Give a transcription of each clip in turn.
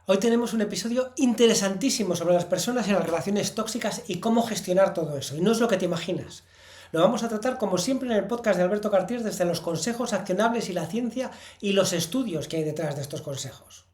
Hoy tenemos un episodio interesantísimo sobre las personas y las relaciones tóxicas y cómo gestionar todo eso. Y no es lo que te imaginas. Lo vamos a tratar como siempre en el podcast de Alberto Cartier desde los consejos accionables y la ciencia y los estudios que hay detrás de estos consejos.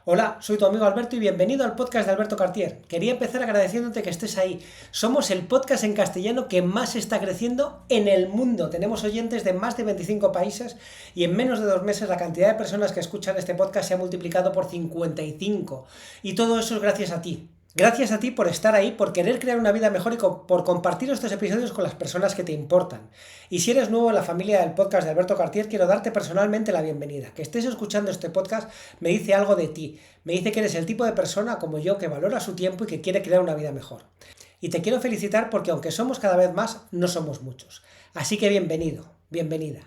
Hola, soy tu amigo Alberto y bienvenido al podcast de Alberto Cartier. Quería empezar agradeciéndote que estés ahí. Somos el podcast en castellano que más está creciendo en el mundo. Tenemos oyentes de más de 25 países y en menos de 2 meses la cantidad de personas que escuchan este podcast se ha multiplicado por 55. Y todo eso es gracias a ti. Gracias a ti por estar ahí, por querer crear una vida mejor y por compartir estos episodios con las personas que te importan. Y si eres nuevo en la familia del podcast de Alberto Cartier, quiero darte personalmente la bienvenida. Que estés escuchando este podcast me dice algo de ti. Me dice que eres el tipo de persona como yo que valora su tiempo y que quiere crear una vida mejor. Y te quiero felicitar porque aunque somos cada vez más, no somos muchos. Así que bienvenido, bienvenida.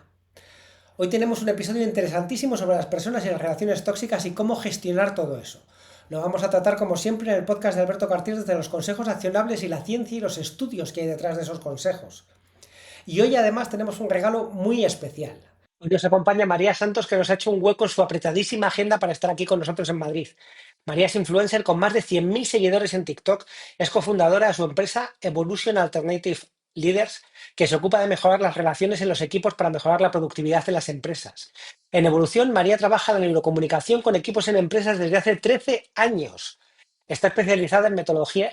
Hoy tenemos un episodio interesantísimo sobre las personas y las relaciones tóxicas y cómo gestionar todo eso. Lo vamos a tratar como siempre en el podcast de Alberto Cartier desde los consejos accionables y la ciencia y los estudios que hay detrás de esos consejos. Y hoy además tenemos un regalo muy especial. Hoy nos acompaña María Santos, que nos ha hecho un hueco en su apretadísima agenda para estar aquí con nosotros en Madrid. María es influencer con más de 100.000 seguidores en TikTok, es cofundadora de su empresa Evolution Alternative Leaders, que se ocupa de mejorar las relaciones en los equipos para mejorar la productividad de las empresas. En Evolución, María trabaja en neurocomunicación con equipos en empresas desde hace 13 años. Está especializada en metodología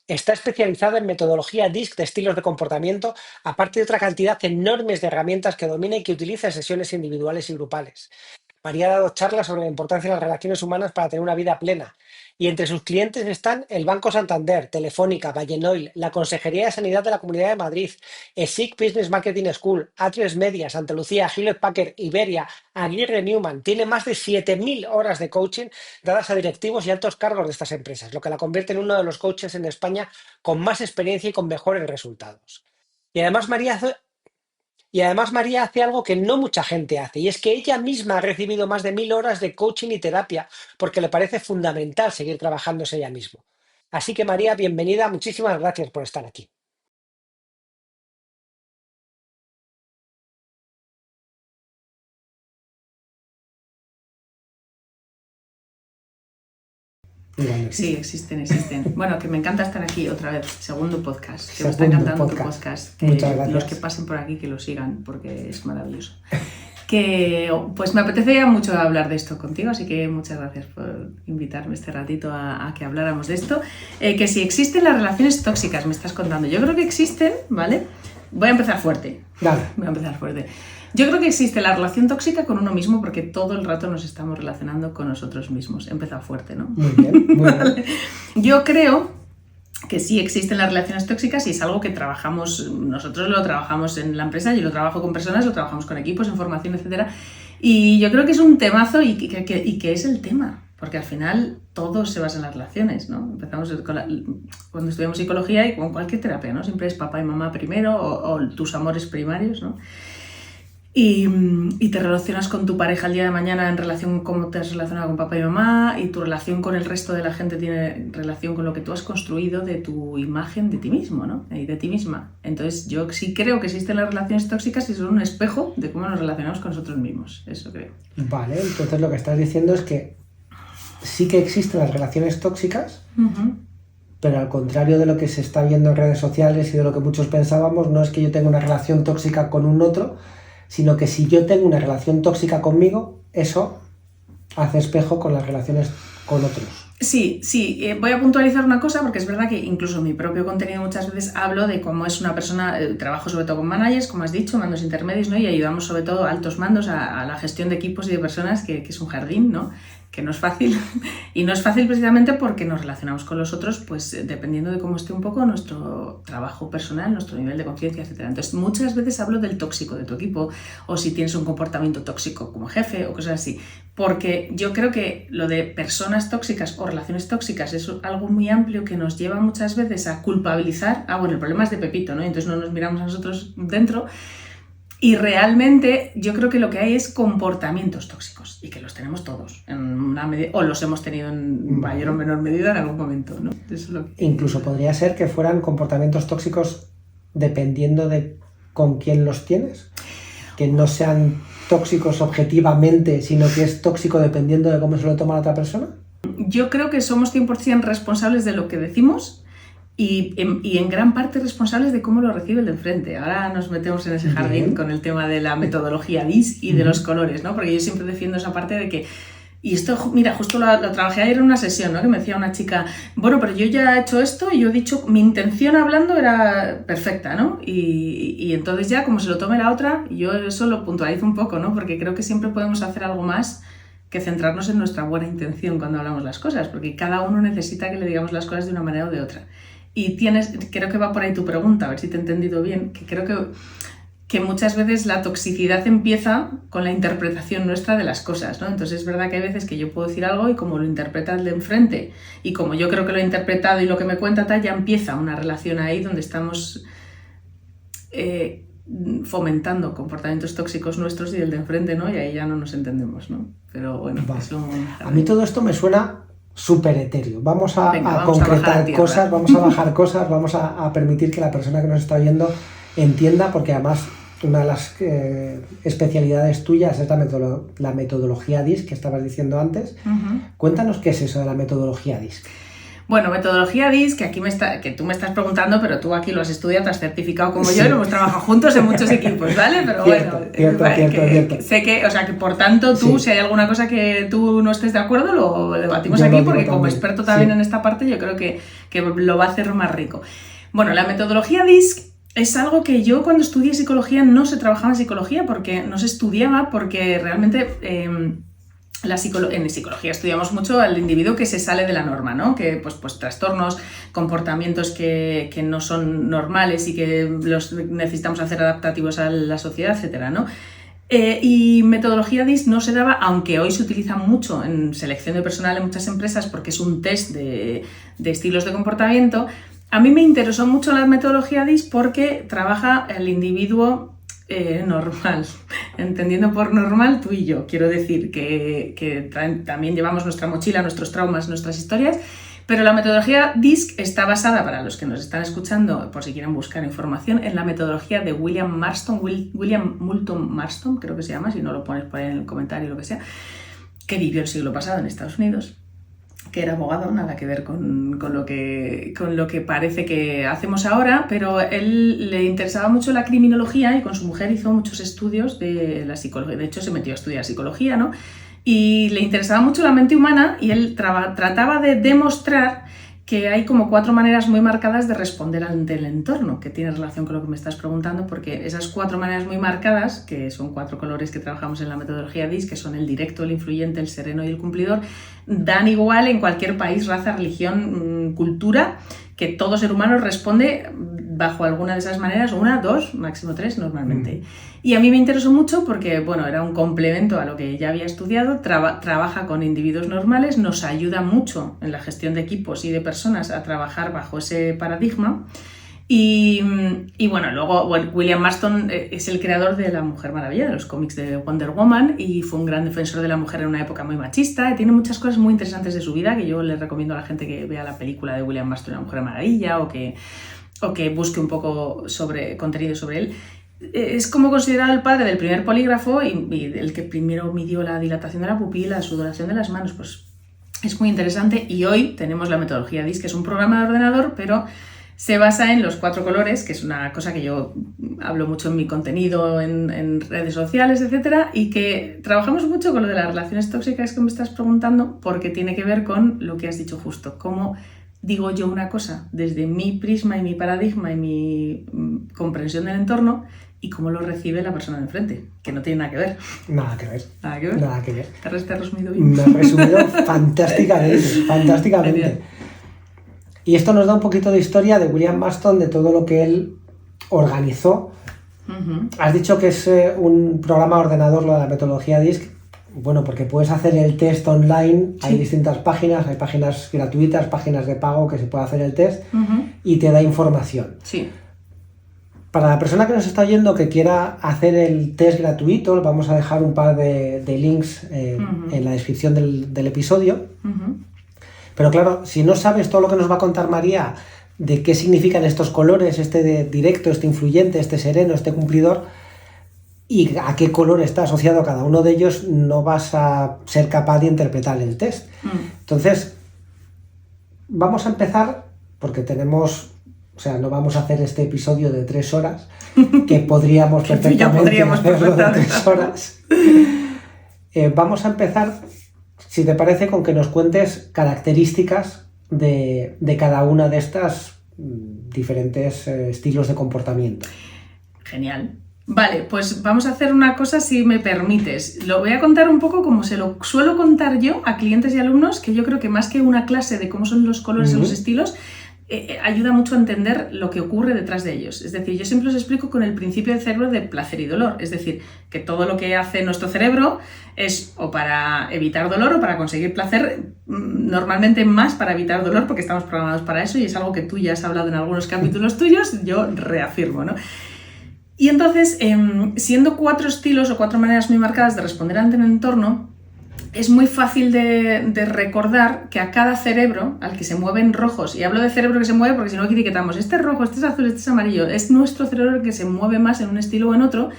Está especializada en metodología DISC de estilos de comportamiento, aparte de otra cantidad enormes de herramientas que domina y que utiliza en sesiones individuales y grupales. María ha dado charlas sobre la importancia de las relaciones humanas para tener una vida plena. Y entre sus clientes están el Banco Santander, Telefónica, Valenoil, la Consejería de Sanidad de la Comunidad de Madrid, ESIC Business Marketing School, A3 Media, Santa Lucía, Hewlett Packard, Iberia, Aguirre Newman. Tiene más de 7.000 horas de coaching dadas a directivos y altos cargos de estas empresas, lo que la convierte en uno de los coaches en España con más experiencia y con mejores resultados. Y además María hace algo que no mucha gente hace, y es que ella misma ha recibido más de 1.000 horas de coaching y terapia porque le parece fundamental seguir trabajándose ella misma. Así que María, bienvenida, muchísimas gracias por estar aquí. Igual no Sí, existe. existen. Bueno, que me encanta estar aquí otra vez, segundo podcast. Que me está Segundo encantando tu podcast. podcast. Muchas Que gracias. los que pasen por aquí que lo sigan, porque es maravilloso. Que pues me apetecía mucho hablar de esto contigo, así que muchas gracias por invitarme este ratito a que habláramos de esto. Que si existen las relaciones tóxicas, me estás contando. Yo creo que existen, ¿vale? Voy a empezar fuerte. Dale. Voy a empezar fuerte. Yo creo que existe la relación tóxica con uno mismo porque todo el rato nos estamos relacionando con nosotros mismos. He empezado fuerte, ¿no? Muy bien, muy bien. Yo creo que sí existen las relaciones tóxicas y es algo que trabajamos, nosotros lo trabajamos en la empresa, yo lo trabajo con personas, lo trabajamos con equipos, en formación, etcétera. Y yo creo que es un temazo y que es el tema, porque al final todo se basa en las relaciones, ¿no? Empezamos cuando estudiamos psicología y con cualquier terapia, ¿no? Siempre es papá y mamá primero o tus amores primarios, ¿no? Y te relacionas con tu pareja el día de mañana en relación con cómo te has relacionado con papá y mamá, y tu relación con el resto de la gente tiene relación con lo que tú has construido de tu imagen de ti mismo, ¿no? Y de ti misma. Entonces yo sí creo que existen las relaciones tóxicas y son un espejo de cómo nos relacionamos con nosotros mismos. Eso creo. Vale, entonces lo que estás diciendo es que sí que existen las relaciones tóxicas, pero al contrario de lo que se está viendo en redes sociales y de lo que muchos pensábamos, no es que yo tenga una relación tóxica con un otro, sino que si yo tengo una relación tóxica conmigo, eso hace espejo con las relaciones con otros. Sí, voy a puntualizar una cosa porque es verdad que incluso en mi propio contenido muchas veces hablo de cómo es una persona, trabajo sobre todo con managers, como has dicho, mandos intermedios, ¿no? Y ayudamos sobre todo a altos mandos a la gestión de equipos y de personas, que es un jardín, ¿no? Que no es fácil, y no es fácil precisamente porque nos relacionamos con los otros pues dependiendo de cómo esté un poco nuestro trabajo personal, nuestro nivel de conciencia, etc. Entonces muchas veces hablo del tóxico de tu equipo, o si tienes un comportamiento tóxico como jefe o cosas así, porque yo creo que lo de personas tóxicas o relaciones tóxicas es algo muy amplio que nos lleva muchas veces a culpabilizar, bueno, el problema es de Pepito, ¿no? Entonces no nos miramos a nosotros dentro. Y realmente yo creo que lo que hay es comportamientos tóxicos y que los tenemos todos en una medida, o los hemos tenido en mayor o menor medida en algún momento, ¿no? Eso es lo que... Incluso podría ser que fueran comportamientos tóxicos dependiendo de con quién los tienes, que no sean tóxicos objetivamente, sino que es tóxico dependiendo de cómo se lo toma la otra persona? Yo creo que somos 100% responsables de lo que decimos y en gran parte responsables de cómo lo recibe el de enfrente. Ahora nos metemos en ese jardín con el tema de la metodología DISC y de los colores, ¿no? Porque yo siempre defiendo esa parte de que... Y esto, mira, justo lo trabajé ayer en una sesión, ¿no? Que me decía una chica, bueno, pero yo ya he hecho esto y yo he dicho, mi intención hablando era perfecta, ¿no? Y entonces ya, como se lo tome la otra, yo eso lo puntualizo un poco, ¿no? Porque creo que siempre podemos hacer algo más que centrarnos en nuestra buena intención cuando hablamos las cosas, porque cada uno necesita que le digamos las cosas de una manera o de otra. Y creo que va por ahí tu pregunta, a ver si te he entendido bien, que creo que muchas veces la toxicidad empieza con la interpretación nuestra de las cosas, ¿no? Entonces es verdad que hay veces que yo puedo decir algo y como lo interpreta el de enfrente y como yo creo que lo he interpretado y lo que me cuenta tal, ya empieza una relación ahí donde estamos fomentando comportamientos tóxicos nuestros y del de enfrente, ¿no? Y ahí ya no nos entendemos, ¿no? Pero bueno, vale. eso... A mí todo esto me suena súper etéreo. Vamos a concretar a cosas, vamos a bajar cosas, vamos a permitir que la persona que nos está oyendo entienda, porque además una de las especialidades tuyas es la metodología DISC que estabas diciendo antes. Cuéntanos qué es eso de la metodología DISC. Bueno, metodología DISC, que tú me estás preguntando, pero tú aquí lo has estudiado, te has certificado como yo y lo hemos trabajado juntos en muchos equipos, ¿vale? Pero cierto. Sé que, o sea, que por tanto tú, si hay alguna cosa que tú no estés de acuerdo, lo debatimos aquí, porque como experto también en esta parte yo creo que lo va a hacer más rico. Bueno, la metodología DISC es algo que yo cuando estudié psicología no se trabajaba en psicología, porque no se estudiaba, porque realmente... en psicología estudiamos mucho al individuo que se sale de la norma, ¿no? Que pues trastornos, comportamientos que no son normales y que los necesitamos hacer adaptativos a la sociedad, etcétera, ¿no? Y metodología DISC no se daba, aunque hoy se utiliza mucho en selección de personal en muchas empresas porque es un test de estilos de comportamiento. A mí me interesó mucho la metodología DISC porque trabaja el individuo normal, entendiendo por normal tú y yo. Quiero decir que también llevamos nuestra mochila, nuestros traumas, nuestras historias, pero la metodología DISC está basada, para los que nos están escuchando, por si quieren buscar información, en la metodología de William Moulton Marston, creo que se llama, si no lo pones por ahí en el comentario, lo que sea, que vivió el siglo pasado en Estados Unidos, que era abogado, nada que ver con lo que parece que hacemos ahora, pero él le interesaba mucho la criminología y con su mujer hizo muchos estudios de la psicología. De hecho, se metió a estudiar psicología, ¿no? Y le interesaba mucho la mente humana y él trataba de demostrar que hay como 4 maneras muy marcadas de responder ante el entorno, que tiene relación con lo que me estás preguntando, porque esas 4 maneras muy marcadas, que son 4 colores que trabajamos en la metodología DISC, que son el directo, el influyente, el sereno y el cumplidor, dan igual en cualquier país, raza, religión, cultura, que todo ser humano responde bajo alguna de esas maneras, 1, 2, máximo 3 normalmente. Y a mí me interesó mucho porque, bueno, era un complemento a lo que ya había estudiado, trabaja con individuos normales, nos ayuda mucho en la gestión de equipos y de personas a trabajar bajo ese paradigma. Y bueno, luego William Marston es el creador de La Mujer Maravilla, de los cómics de Wonder Woman, y fue un gran defensor de la mujer en una época muy machista. Tiene muchas cosas muy interesantes de su vida que yo les recomiendo a la gente que vea la película de William Marston, La Mujer Maravilla, o que busque un poco contenido sobre él. Es como considerado el padre del primer polígrafo y el que primero midió la dilatación de la pupila, la sudoración de las manos. Pues es muy interesante, y hoy tenemos la metodología DISC, que es un programa de ordenador, pero se basa en los 4 colores, que es una cosa que yo hablo mucho en mi contenido, en redes sociales, etcétera, y que trabajamos mucho con lo de las relaciones tóxicas que me estás preguntando, porque tiene que ver con lo que has dicho justo, cómo digo yo una cosa desde mi prisma y mi paradigma y mi comprensión del entorno y cómo lo recibe la persona de enfrente, que no tiene nada que ver. Nada que ver. Nada que ver. Nada que ver. ¿Te has resumido bien? Me has resumido fantásticamente. Genial. Y esto nos da un poquito de historia de William Marston, de todo lo que él organizó. Has dicho que es un programa ordenador, lo de la metodología DISC. Bueno, porque puedes hacer el test online, sí. Hay distintas páginas, hay páginas gratuitas, páginas de pago que se puede hacer el test y te da información. Sí. Para la persona que nos está oyendo que quiera hacer el test gratuito, vamos a dejar un par de links en la descripción del episodio. Pero claro, si no sabes todo lo que nos va a contar María de qué significan estos colores, este de directo, este influyente, este sereno, este cumplidor, y a qué color está asociado cada uno de ellos, no vas a ser capaz de interpretar el test. Entonces, vamos a empezar, porque no vamos a hacer este episodio de 3 horas, que podríamos perfectamente hacerlo de 3 horas. Vamos a empezar, si te parece, con que nos cuentes características de cada una de estas diferentes estilos de comportamiento. Genial. Vale, pues vamos a hacer una cosa, si me permites. Lo voy a contar un poco como se lo suelo contar yo a clientes y alumnos, que yo creo que más que una clase de cómo son los colores y los estilos, ayuda mucho a entender lo que ocurre detrás de ellos. Es decir, yo siempre os explico con el principio del cerebro de placer y dolor. Es decir, que todo lo que hace nuestro cerebro es o para evitar dolor o para conseguir placer, normalmente más para evitar dolor, porque estamos programados para eso y es algo que tú ya has hablado en algunos capítulos tuyos, yo reafirmo, ¿no? Y entonces, siendo 4 estilos o 4 maneras muy marcadas de responder ante el entorno, es muy fácil de recordar que a cada cerebro al que se mueven rojos, y hablo de cerebro que se mueve porque si no aquí etiquetamos, este es rojo, este es azul, este es amarillo, es nuestro cerebro el que se mueve más en un estilo o en otro,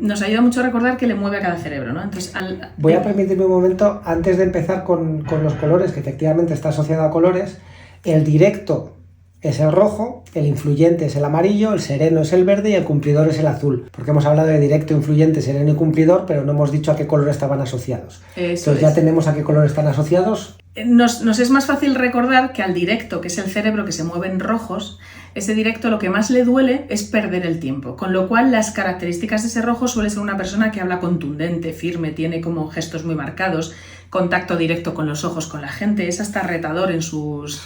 nos ayuda mucho a recordar que le mueve a cada cerebro, ¿no? Entonces, voy a permitirme un momento, antes de empezar con los colores, que efectivamente está asociado a colores, el directo es el rojo, el influyente es el amarillo, el sereno es el verde y el cumplidor es el azul. Porque hemos hablado de directo, influyente, sereno y cumplidor, pero no hemos dicho a qué color estaban asociados. Entonces ya tenemos a qué color están asociados. Nos es más fácil recordar que al directo, que es el cerebro que se mueve en rojos, ese directo lo que más le duele es perder el tiempo, con lo cual las características de ese rojo suele ser una persona que habla contundente, firme, tiene como gestos muy marcados, contacto directo con los ojos con la gente, es hasta retador en sus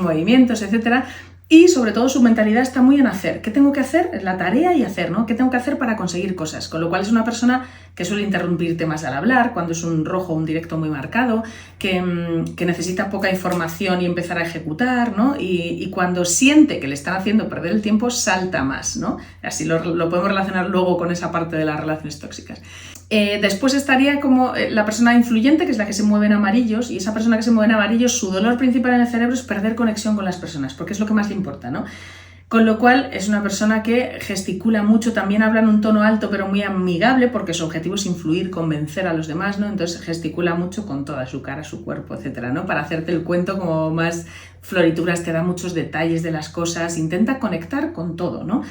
movimientos, etc. Y sobre todo su mentalidad está muy en hacer. ¿Qué tengo que hacer? La tarea y hacer, ¿no? ¿Qué tengo que hacer para conseguir cosas? Con lo cual es una persona que suele interrumpirte más al hablar, cuando es un rojo o un directo muy marcado, que necesita poca información y empezar a ejecutar, ¿no? Y cuando siente que le están haciendo perder el tiempo, salta más, ¿no? Así lo podemos relacionar luego con esa parte de las relaciones tóxicas. Después estaría como la persona influyente, que es la que se mueve en amarillos, y esa persona que se mueve en amarillos, su dolor principal en el cerebro es perder conexión con las personas, porque es lo que más le importa, ¿no? Con lo cual es una persona que gesticula mucho, también habla en un tono alto pero muy amigable, porque su objetivo es influir, convencer a los demás, ¿no? Entonces gesticula mucho con toda su cara, su cuerpo, etcétera, ¿no? Para hacerte el cuento como más florituras, te da muchos detalles de las cosas, intenta conectar con todo, ¿no?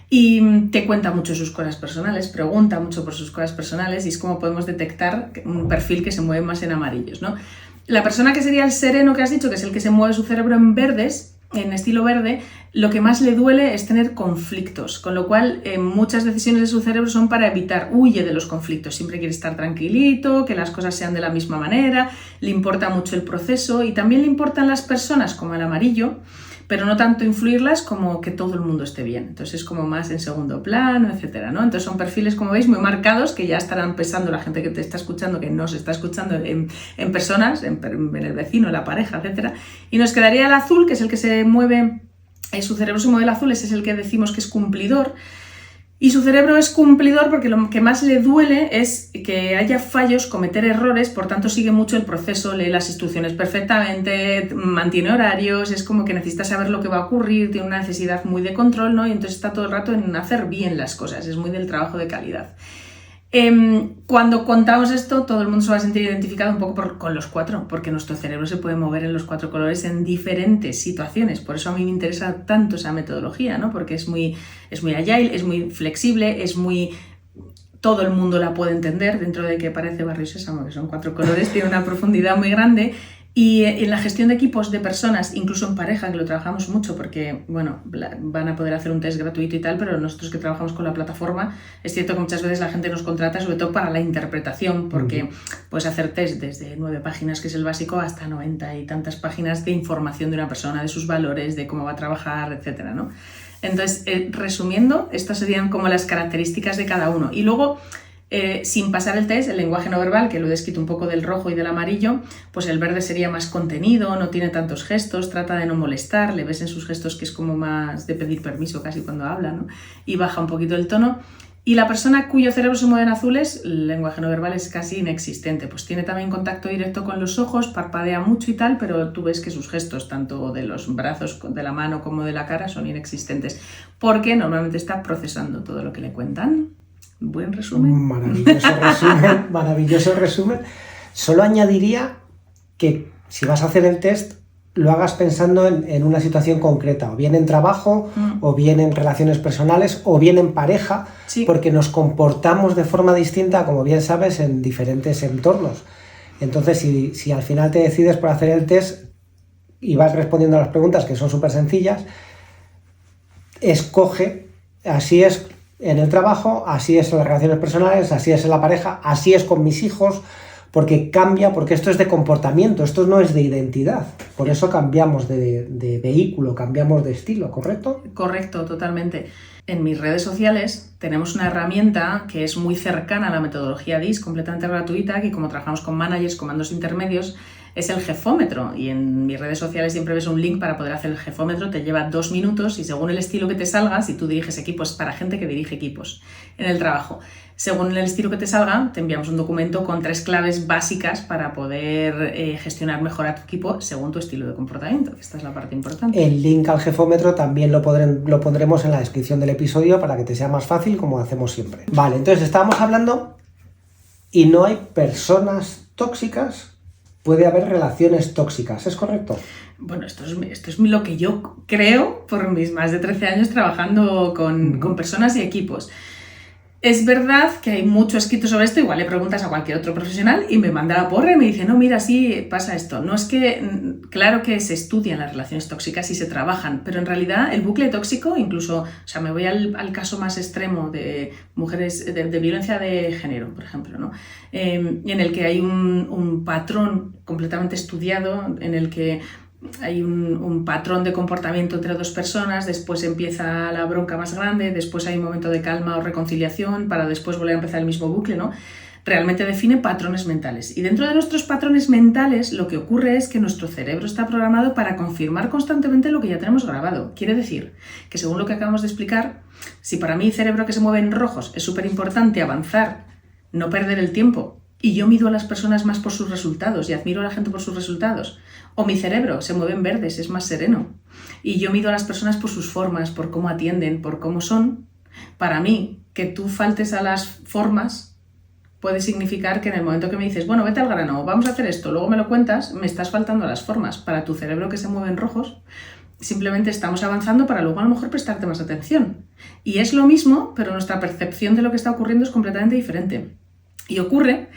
Y te cuenta mucho sus cosas personales, pregunta mucho por sus cosas personales y es como podemos detectar un perfil que se mueve más en amarillos, ¿no? La persona que sería el sereno que has dicho, que es el que se mueve su cerebro en verdes, en estilo verde, lo que más le duele es tener conflictos, con lo cual muchas decisiones de su cerebro son para evitar, huye de los conflictos, siempre quiere estar tranquilito, que las cosas sean de la misma manera, le importa mucho el proceso y también le importan las personas como el amarillo, pero no tanto influirlas como que todo el mundo esté bien. Entonces es como más en segundo plano, etcétera, ¿no? Entonces son perfiles, como veis, muy marcados que ya estarán pensando la gente que te está escuchando, que nos está escuchando en personas, en el vecino, en la pareja, etcétera. Y nos quedaría el azul, que es el que se mueve, su cerebro se mueve el azul, ese es el que decimos que es cumplidor. Y su cerebro es cumplidor porque lo que más le duele es que haya fallos, cometer errores, por tanto sigue mucho el proceso, lee las instrucciones perfectamente, mantiene horarios, es como que necesita saber lo que va a ocurrir, tiene una necesidad muy de control, ¿no? Y entonces está todo el rato en hacer bien las cosas, es muy del trabajo de calidad. Cuando contamos esto, todo el mundo se va a sentir identificado un poco con los 4, porque nuestro cerebro se puede mover en los 4 colores en diferentes situaciones. Por eso a mí me interesa tanto esa metodología, ¿no? Porque es muy agile, es muy flexible, todo el mundo la puede entender, dentro de que parece Barrio Sésamo, que son 4 colores, tiene una profundidad muy grande. Y en la gestión de equipos de personas, incluso en pareja, que lo trabajamos mucho porque, bueno, van a poder hacer un test gratuito y tal, pero nosotros que trabajamos con la plataforma, es cierto que muchas veces la gente nos contrata sobre todo para la interpretación, porque puedes hacer test desde 9 páginas, que es el básico, hasta 90 y tantas páginas de información de una persona, de sus valores, de cómo va a trabajar, etcétera, ¿no? Entonces, resumiendo, estas serían como las características de cada uno. Y luego, sin pasar el test, el lenguaje no verbal, que lo he descrito un poco del rojo y del amarillo, pues el verde sería más contenido, no tiene tantos gestos, trata de no molestar, le ves en sus gestos que es como más de pedir permiso casi cuando habla, ¿no? Y baja un poquito el tono. Y la persona cuyo cerebro se mueve en azules, el lenguaje no verbal es casi inexistente, pues tiene también contacto directo con los ojos, parpadea mucho y tal, pero tú ves que sus gestos, tanto de los brazos, de la mano como de la cara, son inexistentes, porque normalmente está procesando todo lo que le cuentan. Buen resumen. Maravilloso resumen. Solo añadiría que si vas a hacer el test, lo hagas pensando en una situación concreta, o bien en trabajo, o bien en relaciones personales, o bien en pareja, sí, porque nos comportamos de forma distinta, como bien sabes, en diferentes entornos. Entonces, si al final te decides por hacer el test y vas respondiendo a las preguntas, que son súper sencillas, escoge, así es en el trabajo, así es en las relaciones personales, así es en la pareja, así es con mis hijos, porque cambia, porque esto es de comportamiento, esto no es de identidad. Por eso cambiamos de vehículo, cambiamos de estilo, ¿correcto? Correcto, totalmente. En mis redes sociales tenemos una herramienta que es muy cercana a la metodología DISC, completamente gratuita, que como trabajamos con managers, comandos intermedios, es el jefómetro. Y en mis redes sociales siempre ves un link para poder hacer el jefómetro, te lleva 2 minutos y según el estilo que te salga, si tú diriges equipos, para gente que dirige equipos en el trabajo. Según el estilo que te salga, te enviamos un documento con 3 claves básicas para poder gestionar mejor a tu equipo según tu estilo de comportamiento. Esta es la parte importante. El link al jefómetro también lo pondremos en la descripción del episodio para que te sea más fácil, como hacemos siempre. Vale, entonces estábamos hablando y no hay personas tóxicas, puede haber relaciones tóxicas, ¿es correcto? Bueno, esto es lo que yo creo por mis más de 13 años trabajando con personas y equipos. Es verdad que hay mucho escrito sobre esto, igual le preguntas a cualquier otro profesional y me manda la porra y me dice, no, mira, sí pasa esto. No es que, claro que se estudian las relaciones tóxicas y se trabajan, pero en realidad el bucle tóxico, incluso, o sea, me voy al caso más extremo de mujeres, de violencia de género, por ejemplo, ¿no? En el que hay un patrón completamente estudiado, en el que hay un patrón de comportamiento entre 2 personas, después empieza la bronca más grande, después hay un momento de calma o reconciliación para después volver a empezar el mismo bucle, ¿no? Realmente define patrones mentales. Y dentro de nuestros patrones mentales lo que ocurre es que nuestro cerebro está programado para confirmar constantemente lo que ya tenemos grabado. Quiere decir que según lo que acabamos de explicar, si para mí cerebro que se mueve en rojos es súper importante avanzar, no perder el tiempo, y yo mido a las personas más por sus resultados y admiro a la gente por sus resultados, o mi cerebro se mueve en verdes, es más sereno, y yo mido a las personas por sus formas, por cómo atienden, por cómo son, para mí, que tú faltes a las formas puede significar que en el momento que me dices, bueno, vete al grano, vamos a hacer esto, luego me lo cuentas, me estás faltando a las formas. Para tu cerebro que se mueve en rojos, simplemente estamos avanzando para luego a lo mejor prestarte más atención. Y es lo mismo, pero nuestra percepción de lo que está ocurriendo es completamente diferente. Y ocurre,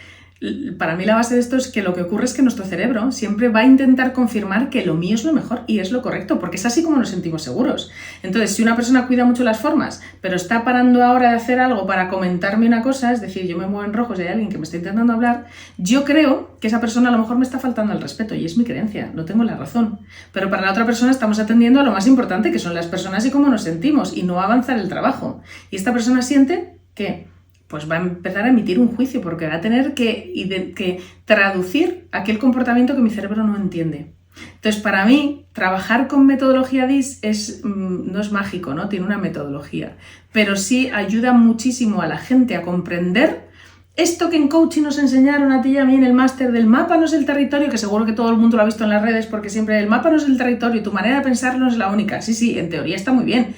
para mí la base de esto es que lo que ocurre es que nuestro cerebro siempre va a intentar confirmar que lo mío es lo mejor y es lo correcto, porque es así como nos sentimos seguros. Entonces, si una persona cuida mucho las formas, pero está parando ahora de hacer algo para comentarme una cosa, es decir, yo me muevo en rojos y hay alguien que me está intentando hablar, yo creo que esa persona a lo mejor me está faltando al respeto y es mi creencia, no tengo la razón. Pero para la otra persona estamos atendiendo a lo más importante, que son las personas y cómo nos sentimos, y no avanzar el trabajo. Y esta persona siente que pues va a empezar a emitir un juicio porque va a tener que traducir aquel comportamiento que mi cerebro no entiende. Entonces, para mí, trabajar con metodología DISC no es mágico, ¿no? Tiene una metodología, pero sí ayuda muchísimo a la gente a comprender esto que en coaching nos enseñaron a ti y a mí en el máster del mapa no es el territorio, que seguro que todo el mundo lo ha visto en las redes porque siempre el mapa no es el territorio y tu manera de pensar no es la única. Sí, en teoría está muy bien.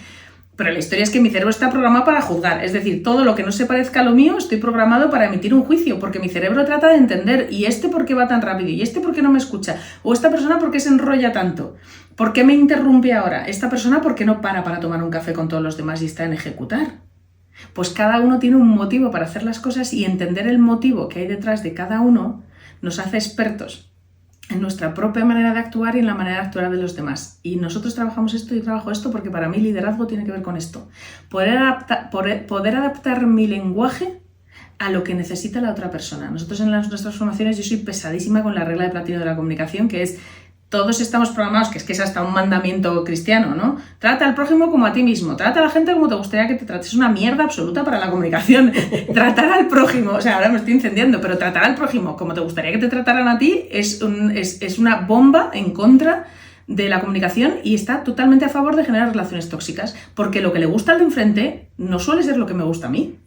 Pero la historia es que mi cerebro está programado para juzgar, es decir, todo lo que no se parezca a lo mío estoy programado para emitir un juicio, porque mi cerebro trata de entender, ¿y este por qué va tan rápido? ¿Y este por qué no me escucha? ¿O esta persona por qué se enrolla tanto? ¿Por qué me interrumpe ahora? ¿Esta persona por qué no para tomar un café con todos los demás y está en ejecutar? Pues cada uno tiene un motivo para hacer las cosas y entender el motivo que hay detrás de cada uno nos hace expertos en nuestra propia manera de actuar y en la manera de actuar de los demás. Y nosotros trabajamos esto y trabajo esto porque para mí liderazgo tiene que ver con esto. Poder adaptar mi lenguaje a lo que necesita la otra persona. Nosotros en nuestras formaciones, yo soy pesadísima con la regla de platino de la comunicación, que es todos estamos programados, que es hasta un mandamiento cristiano, ¿no? Trata al prójimo como a ti mismo, trata a la gente como te gustaría que te trates. Es una mierda absoluta para la comunicación. Tratar al prójimo, o sea, ahora me estoy incendiando, pero tratar al prójimo como te gustaría que te trataran a ti es una bomba en contra de la comunicación y está totalmente a favor de generar relaciones tóxicas, porque lo que le gusta al de enfrente no suele ser lo que me gusta a mí.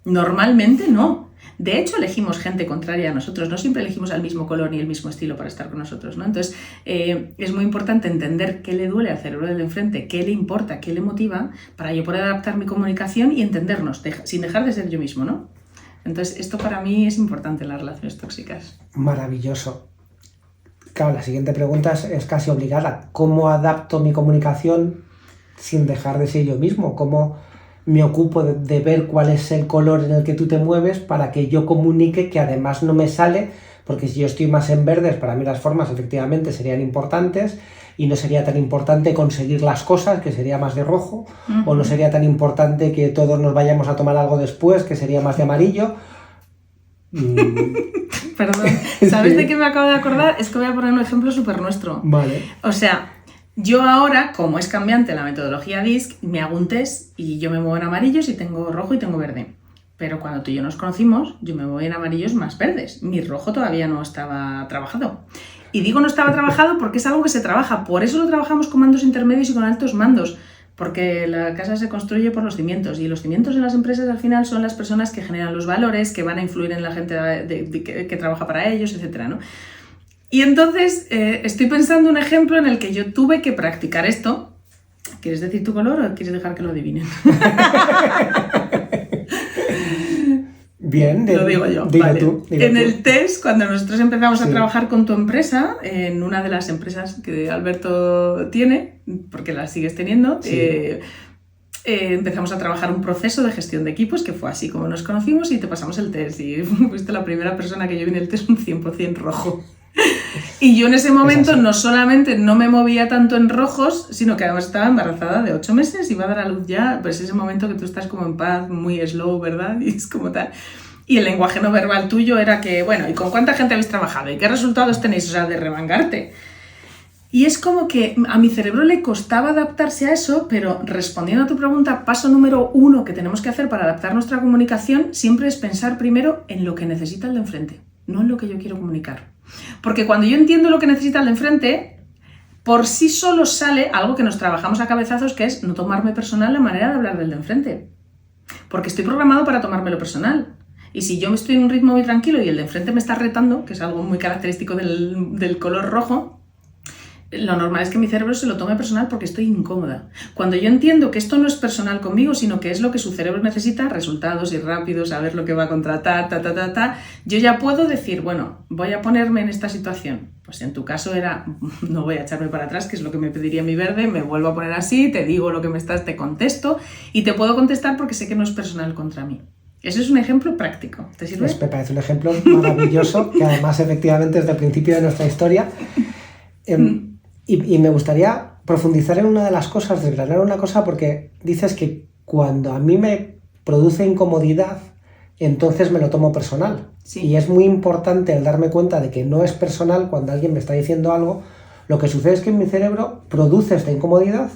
Normalmente no. De hecho, elegimos gente contraria a nosotros, no siempre elegimos al mismo color ni el mismo estilo para estar con nosotros, ¿no? Entonces, es muy importante entender qué le duele al cerebro del enfrente, qué le importa, qué le motiva, para yo poder adaptar mi comunicación y entendernos, sin dejar de ser yo mismo, ¿no? Entonces, esto para mí es importante en las relaciones tóxicas. Maravilloso. Claro, la siguiente pregunta es casi obligada. ¿Cómo adapto mi comunicación sin dejar de ser yo mismo? ¿Cómo me ocupo de ver cuál es el color en el que tú te mueves para que yo comunique que además no me sale? Porque si yo estoy más en verdes, para mí las formas efectivamente serían importantes y no sería tan importante conseguir las cosas, que sería más de rojo, o no sería tan importante que todos nos vayamos a tomar algo después, que sería más de amarillo. Perdón, ¿sabes de qué me acabo de acordar? Es que voy a poner un ejemplo súper nuestro. Vale. O sea, yo ahora, como es cambiante la metodología DISC, me hago un test y yo me muevo en amarillos y tengo rojo y tengo verde. Pero cuando tú y yo nos conocimos, yo me voy en amarillos más verdes. Mi rojo todavía no estaba trabajado. Y digo no estaba trabajado porque es algo que se trabaja. Por eso lo trabajamos con mandos intermedios y con altos mandos. Porque la casa se construye por los cimientos. Y los cimientos en las empresas al final son las personas que generan los valores, que van a influir en la gente que trabaja para ellos, etc., ¿no? Y entonces estoy pensando un ejemplo en el que yo tuve que practicar esto. ¿Quieres decir tu color o quieres dejar que lo adivinen? Bien, lo digo yo. Vale. En el test, cuando nosotros empezamos a trabajar con tu empresa, en una de las empresas que Alberto tiene, porque las sigues teniendo, empezamos a trabajar un proceso de gestión de equipos, que fue así como nos conocimos y te pasamos el test. Y fuiste la primera persona que yo vi en el test un 100% rojo. Y yo en ese momento no solamente no me movía tanto en rojos, sino que además estaba embarazada de 8 meses y iba a dar a luz ya, pues ese momento que tú estás como en paz, muy slow, ¿verdad? Y es como tal. Y el lenguaje no verbal tuyo era que, bueno, ¿y con cuánta gente habéis trabajado? ¿Y qué resultados tenéis? O sea, de remangarte. Y es como que a mi cerebro le costaba adaptarse a eso, pero respondiendo a tu pregunta, paso número 1 que tenemos que hacer para adaptar nuestra comunicación siempre es pensar primero en lo que necesita el de enfrente, no en lo que yo quiero comunicar. Porque cuando yo entiendo lo que necesita el de enfrente, por sí solo sale algo que nos trabajamos a cabezazos, que es no tomarme personal la manera de hablar del de enfrente. Porque estoy programado para tomármelo personal. Y si yo me estoy en un ritmo muy tranquilo y el de enfrente me está retando, que es algo muy característico del color rojo, lo normal es que mi cerebro se lo tome personal porque estoy incómoda. Cuando yo entiendo que esto no es personal conmigo, sino que es lo que su cerebro necesita, resultados y rápidos, saber lo que va a contratar, yo ya puedo decir, bueno, voy a ponerme en esta situación. Pues en tu caso era, no voy a echarme para atrás, que es lo que me pediría mi verde, me vuelvo a poner así, te digo lo que me estás, te contesto y te puedo contestar porque sé que no es personal contra mí. Ese es un ejemplo práctico. ¿Te sirve? Pues me parece un ejemplo maravilloso, que además efectivamente es del principio de nuestra historia. Y me gustaría profundizar en una de las cosas, desgranar una cosa, porque dices que cuando a mí me produce incomodidad, entonces me lo tomo personal. Sí. Y es muy importante el darme cuenta de que no es personal cuando alguien me está diciendo algo. Lo que sucede es que mi cerebro produce esta incomodidad.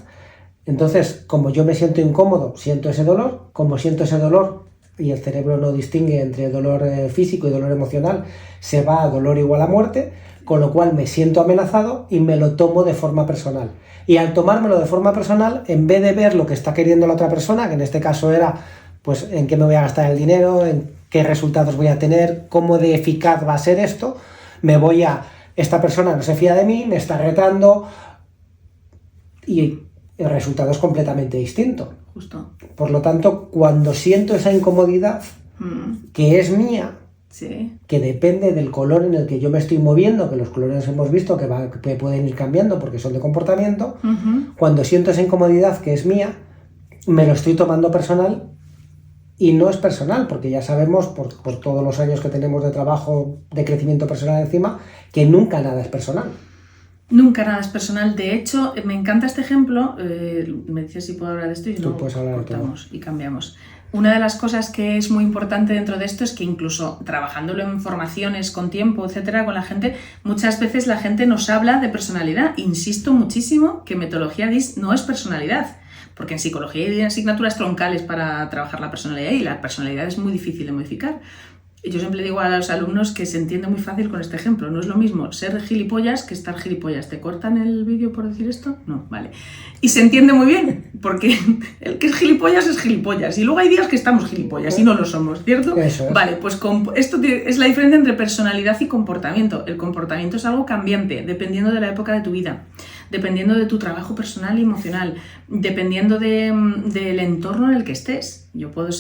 Entonces, como yo me siento incómodo, siento ese dolor. Como siento ese dolor y el cerebro no distingue entre dolor físico y dolor emocional, se va a dolor igual a muerte, con lo cual me siento amenazado y me lo tomo de forma personal. Y al tomármelo de forma personal, en vez de ver lo que está queriendo la otra persona, que en este caso era pues en qué me voy a gastar el dinero, en qué resultados voy a tener, cómo de eficaz va a ser esto, me voy a, esta persona no se fía de mí, me está retando y el resultado es completamente distinto. Justo. Por lo tanto, cuando siento esa incomodidad que es mía, sí, que depende del color en el que yo me estoy moviendo, que los colores hemos visto que pueden ir cambiando porque son de comportamiento, cuando siento esa incomodidad que es mía, me lo estoy tomando personal y no es personal, porque ya sabemos por todos los años que tenemos de trabajo, de crecimiento personal encima, que nunca nada es personal. Nunca nada es personal. De hecho, me encanta este ejemplo. Me dices si puedo hablar de esto y no cortamos y cambiamos. Una de las cosas que es muy importante dentro de esto es que incluso trabajándolo en formaciones con tiempo, etcétera, con la gente, muchas veces la gente nos habla de personalidad. Insisto muchísimo que metodología DISC no es personalidad, porque en psicología hay asignaturas troncales para trabajar la personalidad y la personalidad es muy difícil de modificar. Yo siempre digo a los alumnos que se entiende muy fácil con este ejemplo. No es lo mismo ser gilipollas que estar gilipollas. ¿Te cortan el vídeo por decir esto? No, vale. Y se entiende muy bien. porque el que es gilipollas, y luego hay días que estamos gilipollas y no lo somos, ¿cierto? Eso es. Vale, pues esto es la diferencia entre personalidad y comportamiento. El comportamiento es algo cambiante, dependiendo de la época de tu vida, dependiendo de tu trabajo personal y emocional, dependiendo del entorno en el que estés. Yo puedo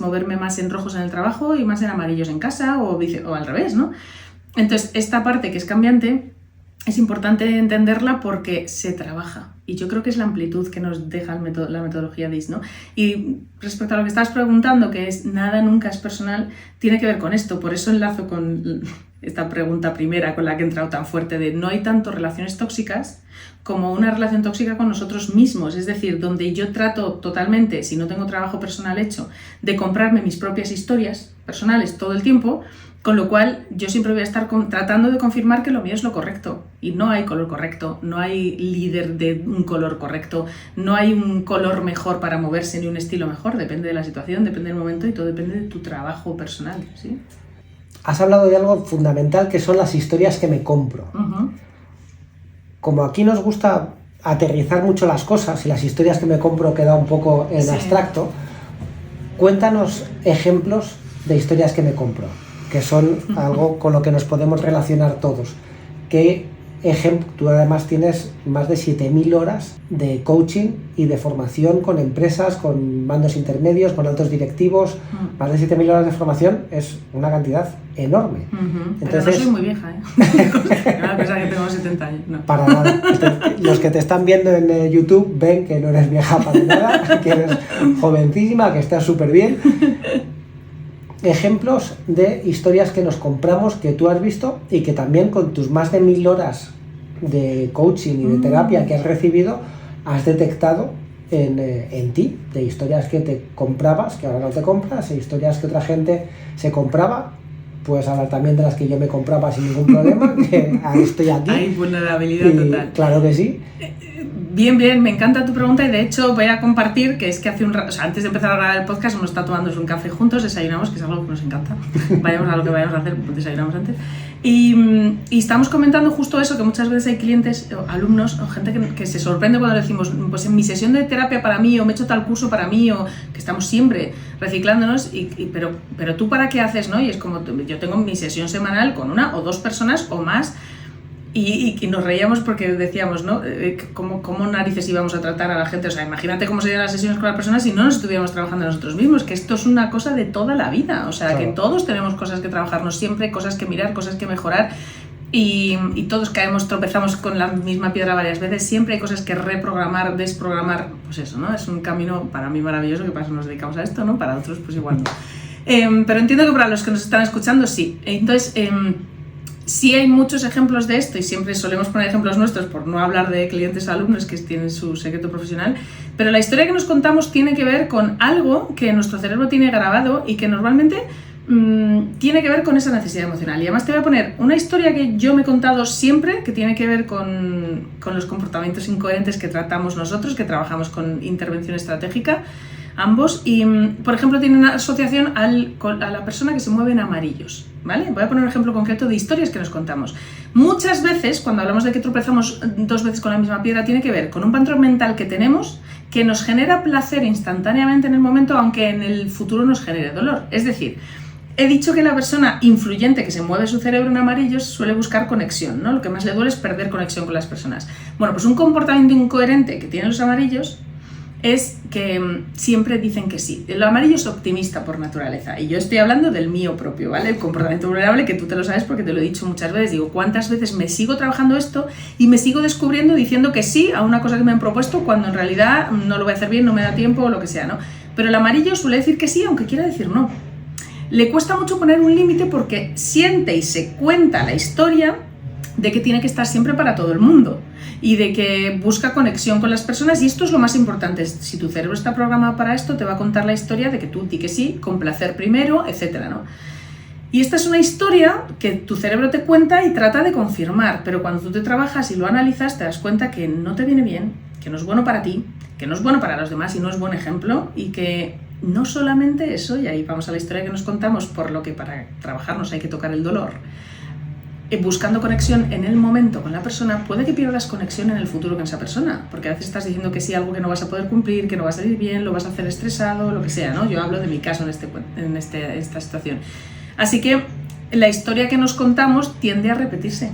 moverme más en rojos en el trabajo y más en amarillos en casa, o al revés, ¿no? Entonces, esta parte que es cambiante es importante entenderla porque se trabaja. Y yo creo que es la amplitud que nos deja la metodología DISC, ¿no? Y respecto a lo que estabas preguntando, que es nada nunca es personal, tiene que ver con esto. Por eso enlazo con esta pregunta primera con la que he entrado tan fuerte de no hay tanto relaciones tóxicas como una relación tóxica con nosotros mismos. Es decir, donde yo trato totalmente, si no tengo trabajo personal hecho, de comprarme mis propias historias personales todo el tiempo. Con lo cual, yo siempre voy a estar tratando de confirmar que lo mío es lo correcto. Y no hay color correcto, no hay líder de un color correcto, no hay un color mejor para moverse ni un estilo mejor. Depende de la situación, depende del momento y todo depende de tu trabajo personal, ¿sí? Has hablado de algo fundamental que son las historias que me compro. Uh-huh. Como aquí nos gusta aterrizar mucho las cosas y las historias que me compro queda un poco en abstracto, cuéntanos ejemplos de historias que me compro, que son algo con lo que nos podemos relacionar todos. ¿Qué ejemplo? Tú además tienes más de 7.000 horas de coaching y de formación con empresas, con mandos intermedios, con altos directivos. Más de 7.000 horas de formación es una cantidad enorme. Entonces, pero no soy muy vieja, ¿eh? Una cosa que tengo 70 años. No. Para nada. Los que te están viendo en YouTube ven que no eres vieja para nada, que eres jovencísima, que estás súper bien. Ejemplos de historias que nos compramos, que tú has visto y que también con tus más de 1.000 horas de coaching y de terapia que has recibido has detectado en ti, de historias que te comprabas, que ahora no te compras, e historias que otra gente se compraba. Puedes hablar también de las que yo me compraba sin ningún problema, que ahí estoy aquí. Hay vulnerabilidad total. Claro que sí. Bien, me encanta tu pregunta y de hecho voy a compartir que es que hace un rato, o sea, antes de empezar a grabar el podcast hemos estado tomando un café juntos, desayunamos, que es algo que nos encanta, vayamos a lo que vayamos a hacer, desayunamos antes, y estamos comentando justo eso, que muchas veces hay clientes, o alumnos, o gente que se sorprende cuando le decimos, pues en mi sesión de terapia para mí, o me he hecho tal curso para mí, o que estamos siempre reciclándonos, pero tú para qué haces, ¿no? Y es como, yo tengo mi sesión semanal con una o dos personas o más. Y nos reíamos porque decíamos, ¿no? ¿Cómo narices íbamos a tratar a la gente? O sea, imagínate cómo serían las sesiones con las personas si no nos estuviéramos trabajando nosotros mismos, que esto es una cosa de toda la vida. O sea, claro, que todos tenemos cosas que trabajarnos siempre, cosas que mirar, cosas que mejorar. Y todos tropezamos con la misma piedra varias veces. Siempre hay cosas que reprogramar, desprogramar. Pues eso, ¿no? Es un camino para mí maravilloso, que para eso nos dedicamos a esto, ¿no? Para otros, pues igual no. Pero entiendo que para los que nos están escuchando, sí. Entonces, sí hay muchos ejemplos de esto y siempre solemos poner ejemplos nuestros por no hablar de clientes o alumnos que tienen su secreto profesional, pero la historia que nos contamos tiene que ver con algo que nuestro cerebro tiene grabado y que normalmente tiene que ver con esa necesidad emocional. Y además te voy a poner una historia que yo me he contado siempre, que tiene que ver con los comportamientos incoherentes que tratamos nosotros, que trabajamos con intervención estratégica, ambos, y por ejemplo tiene una asociación a la persona que se mueve en amarillos, ¿vale? Voy a poner un ejemplo concreto de historias que nos contamos. Muchas veces, cuando hablamos de que tropezamos 2 veces con la misma piedra, tiene que ver con un patrón mental que tenemos que nos genera placer instantáneamente en el momento, aunque en el futuro nos genere dolor. Es decir, he dicho que la persona influyente que se mueve su cerebro en amarillos suele buscar conexión, ¿no? Lo que más le duele es perder conexión con las personas. Bueno, pues un comportamiento incoherente que tienen los amarillos es que siempre dicen que sí. El amarillo es optimista por naturaleza y yo estoy hablando del mío propio, ¿vale? El comportamiento vulnerable, que tú te lo sabes porque te lo he dicho muchas veces. Digo, ¿cuántas veces me sigo trabajando esto y me sigo descubriendo diciendo que sí a una cosa que me han propuesto cuando en realidad no lo voy a hacer bien, no me da tiempo o lo que sea, ¿no? Pero el amarillo suele decir que sí aunque quiera decir no. Le cuesta mucho poner un límite porque siente y se cuenta la historia de que tiene que estar siempre para todo el mundo y de que busca conexión con las personas, y esto es lo más importante. Si tu cerebro está programado para esto, te va a contar la historia de que tú di que sí, con placer primero, etcétera, ¿no? Y esta es una historia que tu cerebro te cuenta y trata de confirmar, pero cuando tú te trabajas y lo analizas te das cuenta que no te viene bien, que no es bueno para ti, que no es bueno para los demás y no es buen ejemplo, y que no solamente eso, y ahí vamos a la historia que nos contamos, por lo que para trabajarnos hay que tocar el dolor. buscando conexión en el momento con la persona, puede que pierdas conexión en el futuro con esa persona, porque a veces estás diciendo que sí, algo que no vas a poder cumplir, que no va a salir bien, lo vas a hacer estresado, lo que sea, ¿no? Yo hablo de mi caso en esta situación. Así que la historia que nos contamos tiende a repetirse,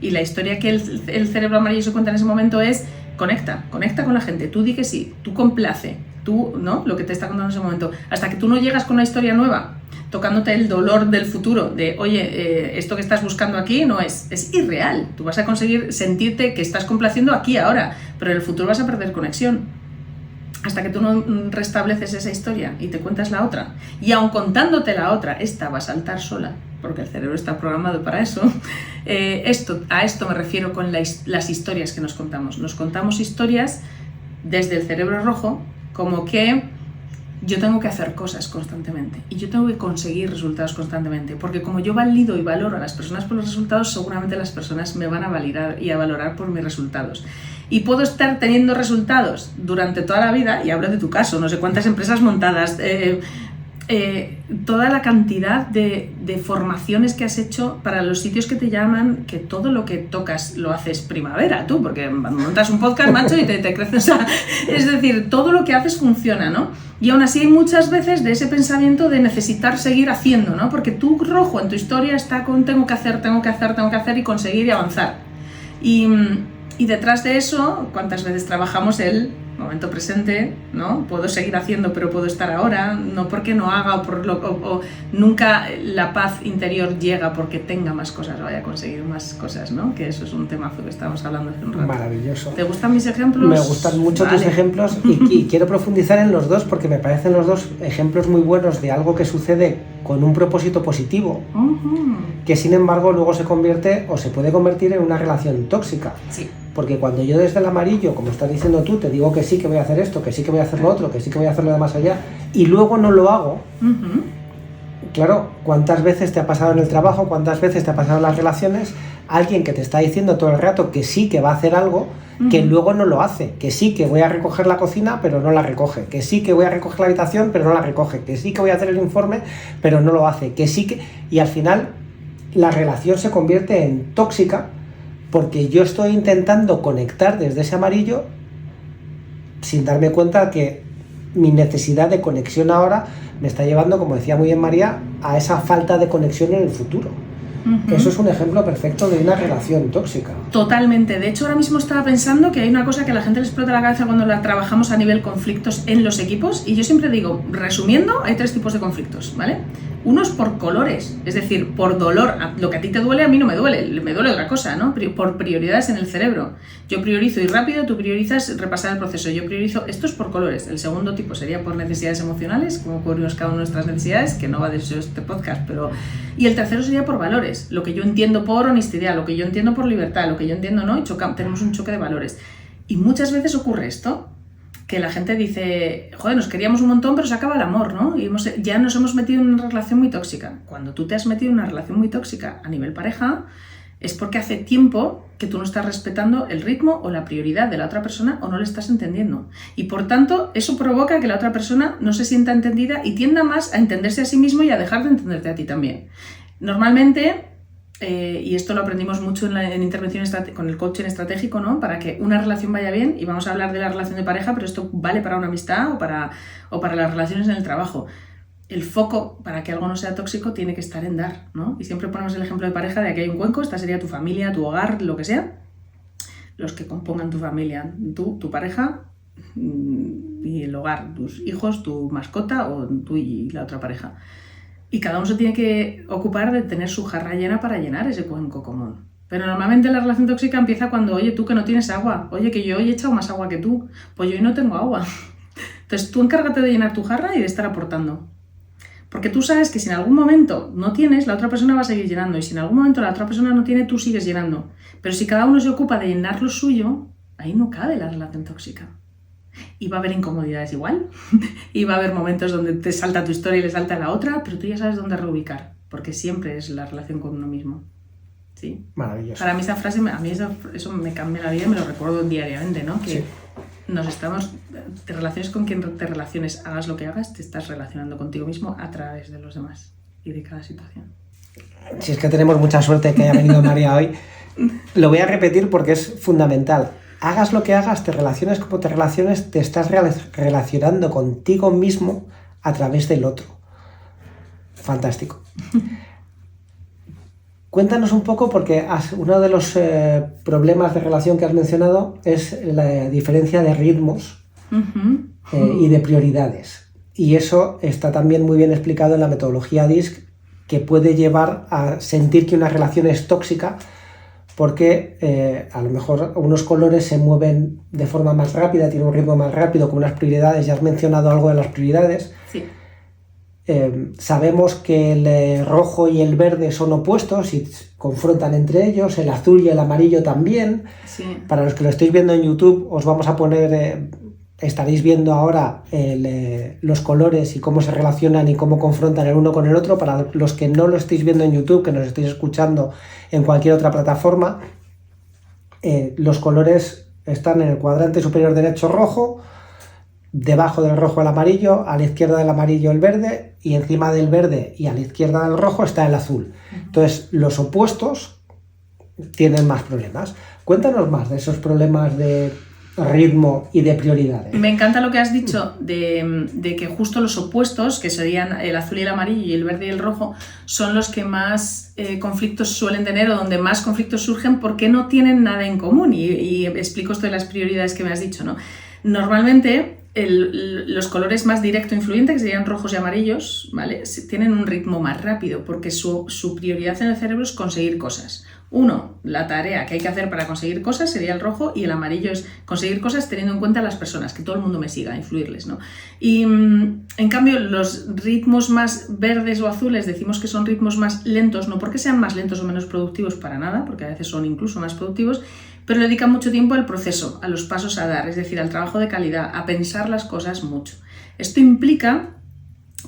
y la historia que el cerebro amarillo se cuenta en ese momento es conecta con la gente, tú di que sí, tú complace, tú, ¿no? Lo que te está contando en ese momento, hasta que tú no llegas con una historia nueva, tocándote el dolor del futuro, de oye, esto que estás buscando aquí no es irreal, tú vas a conseguir sentirte que estás complaciendo aquí ahora, pero en el futuro vas a perder conexión, hasta que tú no restableces esa historia y te cuentas la otra, y aun contándote la otra, esta va a saltar sola, porque el cerebro está programado para eso. A esto me refiero con las historias que nos contamos historias desde el cerebro rojo, como que yo tengo que hacer cosas constantemente y yo tengo que conseguir resultados constantemente, porque como yo valido y valoro a las personas por los resultados, seguramente las personas me van a validar y a valorar por mis resultados. Y puedo estar teniendo resultados durante toda la vida, y hablo de tu caso, no sé cuántas empresas montadas, toda la cantidad de formaciones que has hecho para los sitios que te llaman, que todo lo que tocas lo haces primavera, tú, porque montas un podcast, macho, y te creces, o sea, es decir, todo lo que haces funciona, ¿no? Y aún así hay muchas veces de ese pensamiento de necesitar seguir haciendo, ¿no? Porque tu rojo en tu historia está con tengo que hacer y conseguir y avanzar. Y detrás de eso, ¿cuántas veces trabajamos el momento presente, ¿no? Puedo seguir haciendo, pero puedo estar ahora, no porque no haga o nunca la paz interior llega porque tenga más cosas, vaya a conseguir más cosas, ¿no? Que eso es un temazo que estábamos hablando hace un rato. Maravilloso. ¿Te gustan mis ejemplos? Me gustan mucho tus ejemplos y quiero profundizar en los dos porque me parecen los dos ejemplos muy buenos de algo que sucede con un propósito positivo, que sin embargo luego se convierte o se puede convertir en una relación tóxica. Sí. Porque cuando yo desde el amarillo, como estás diciendo tú, te digo que sí que voy a hacer esto, que sí que voy a hacer lo otro, que sí que voy a hacer lo de más allá, y luego no lo hago, claro, ¿cuántas veces te ha pasado en el trabajo, cuántas veces te ha pasado en las relaciones, alguien que te está diciendo todo el rato que sí que va a hacer algo, que luego no lo hace, que sí que voy a recoger la cocina, pero no la recoge, que sí que voy a recoger la habitación, pero no la recoge, que sí que voy a hacer el informe, pero no lo hace, que sí que... Y al final la relación se convierte en tóxica, porque yo estoy intentando conectar desde ese amarillo sin darme cuenta que mi necesidad de conexión ahora me está llevando, como decía muy bien María, a esa falta de conexión en el futuro. Eso es un ejemplo perfecto de una relación tóxica. Totalmente. De hecho, ahora mismo estaba pensando que hay una cosa que a la gente le explota la cabeza cuando la trabajamos a nivel conflictos en los equipos, y yo siempre digo, resumiendo, hay 3 tipos de conflictos, ¿vale? Uno es por colores, es decir, por dolor. Lo que a ti te duele, a mí no me duele otra cosa, ¿no? Por prioridades en el cerebro. Yo priorizo ir rápido, tú priorizas repasar el proceso. Yo priorizo, esto es por colores. El segundo tipo sería por necesidades emocionales, como cubrimos cada una de nuestras necesidades, que no va de eso este podcast, pero... Y el tercero sería por valores, lo que yo entiendo por honestidad, lo que yo entiendo por libertad, lo que yo entiendo, ¿no? Y tenemos un choque de valores. Y muchas veces ocurre esto, que la gente dice, joder, nos queríamos un montón, pero se acaba el amor, ¿no? Y ya nos hemos metido en una relación muy tóxica. Cuando tú te has metido en una relación muy tóxica a nivel pareja, es porque hace tiempo que tú no estás respetando el ritmo o la prioridad de la otra persona o no le estás entendiendo. Y por tanto, eso provoca que la otra persona no se sienta entendida y tienda más a entenderse a sí mismo y a dejar de entenderte a ti también. Normalmente... y esto lo aprendimos mucho en intervención con el coaching estratégico, ¿no? Para que una relación vaya bien, y vamos a hablar de la relación de pareja, pero esto vale para una amistad o para las relaciones en el trabajo. El foco para que algo no sea tóxico tiene que estar en dar, ¿no? Y siempre ponemos el ejemplo de pareja de que hay un cuenco, esta sería tu familia, tu hogar, lo que sea, los que compongan tu familia, tú, tu pareja y el hogar, tus hijos, tu mascota o tú y la otra pareja. Y cada uno se tiene que ocupar de tener su jarra llena para llenar ese cuenco común. Pero normalmente la relación tóxica empieza cuando, oye, tú que no tienes agua, oye, que yo hoy he echado más agua que tú, pues yo hoy no tengo agua. Entonces tú encárgate de llenar tu jarra y de estar aportando. Porque tú sabes que si en algún momento no tienes, la otra persona va a seguir llenando. Y si en algún momento la otra persona no tiene, tú sigues llenando. Pero si cada uno se ocupa de llenar lo suyo, ahí no cabe la relación tóxica. Y va a haber incomodidades igual, y va a haber momentos donde te salta tu historia y le salta la otra, pero tú ya sabes dónde reubicar, porque siempre es la relación con uno mismo. ¿Sí? Maravilloso. Para mí esa frase, eso me cambia la vida y me lo recuerdo diariamente, ¿no? Que te relaciones con quien te relaciones, hagas lo que hagas, te estás relacionando contigo mismo a través de los demás y de cada situación. Si es que tenemos mucha suerte que haya venido María hoy, lo voy a repetir porque es fundamental. Hagas lo que hagas, te relaciones como te relaciones, te estás relacionando contigo mismo a través del otro. Fantástico. Cuéntanos un poco, porque uno de los problemas de relación que has mencionado es la diferencia de ritmos y de prioridades. Y eso está también muy bien explicado en la metodología DISC, que puede llevar a sentir que una relación es tóxica porque a lo mejor unos colores se mueven de forma más rápida, tienen un ritmo más rápido, con unas prioridades. Ya has mencionado algo de las prioridades. Sí. Sabemos que el rojo y el verde son opuestos y confrontan entre ellos, el azul y el amarillo también. Sí. Para los que lo estéis viendo en YouTube, os vamos a poner, estaréis viendo ahora los colores y cómo se relacionan y cómo confrontan el uno con el otro. Para los que no lo estéis viendo en YouTube, que nos estéis escuchando en cualquier otra plataforma, los colores están en el cuadrante superior derecho rojo, debajo del rojo el amarillo, a la izquierda del amarillo el verde, y encima del verde y a la izquierda del rojo está el azul. Entonces, los opuestos tienen más problemas. Cuéntanos más de esos problemas de ritmo y de prioridades. Me encanta lo que has dicho de que justo los opuestos, que serían el azul y el amarillo y el verde y el rojo, son los que más conflictos suelen tener o donde más conflictos surgen porque no tienen nada en común. Y explico esto de las prioridades que me has dicho, ¿no? Normalmente los colores más directo influyente, que serían rojos y amarillos, ¿vale? Tienen un ritmo más rápido porque su prioridad en el cerebro es conseguir cosas. Uno, la tarea que hay que hacer para conseguir cosas sería el rojo, y el amarillo es conseguir cosas teniendo en cuenta a las personas, que todo el mundo me siga, influirles, ¿no? Y en cambio los ritmos más verdes o azules decimos que son ritmos más lentos, no porque sean más lentos o menos productivos para nada, porque a veces son incluso más productivos, pero le dedican mucho tiempo al proceso, a los pasos a dar, es decir, al trabajo de calidad, a pensar las cosas mucho. Esto implica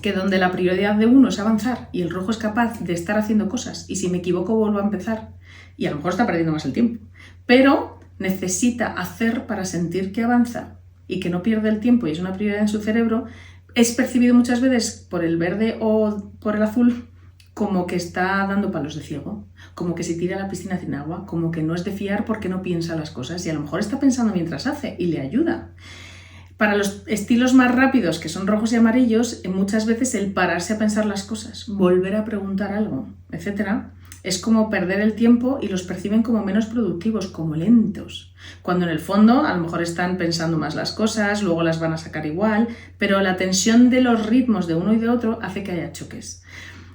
que donde la prioridad de uno es avanzar y el rojo es capaz de estar haciendo cosas, y si me equivoco vuelvo a empezar, y a lo mejor está perdiendo más el tiempo, pero necesita hacer para sentir que avanza y que no pierde el tiempo y es una prioridad en su cerebro, es percibido muchas veces por el verde o por el azul como que está dando palos de ciego, como que se tira a la piscina sin agua, como que no es de fiar porque no piensa las cosas, y a lo mejor está pensando mientras hace y le ayuda. Para los estilos más rápidos, que son rojos y amarillos, muchas veces el pararse a pensar las cosas, volver a preguntar algo, etc., es como perder el tiempo y los perciben como menos productivos, como lentos. Cuando en el fondo a lo mejor están pensando más las cosas, luego las van a sacar igual, pero la tensión de los ritmos de uno y de otro hace que haya choques.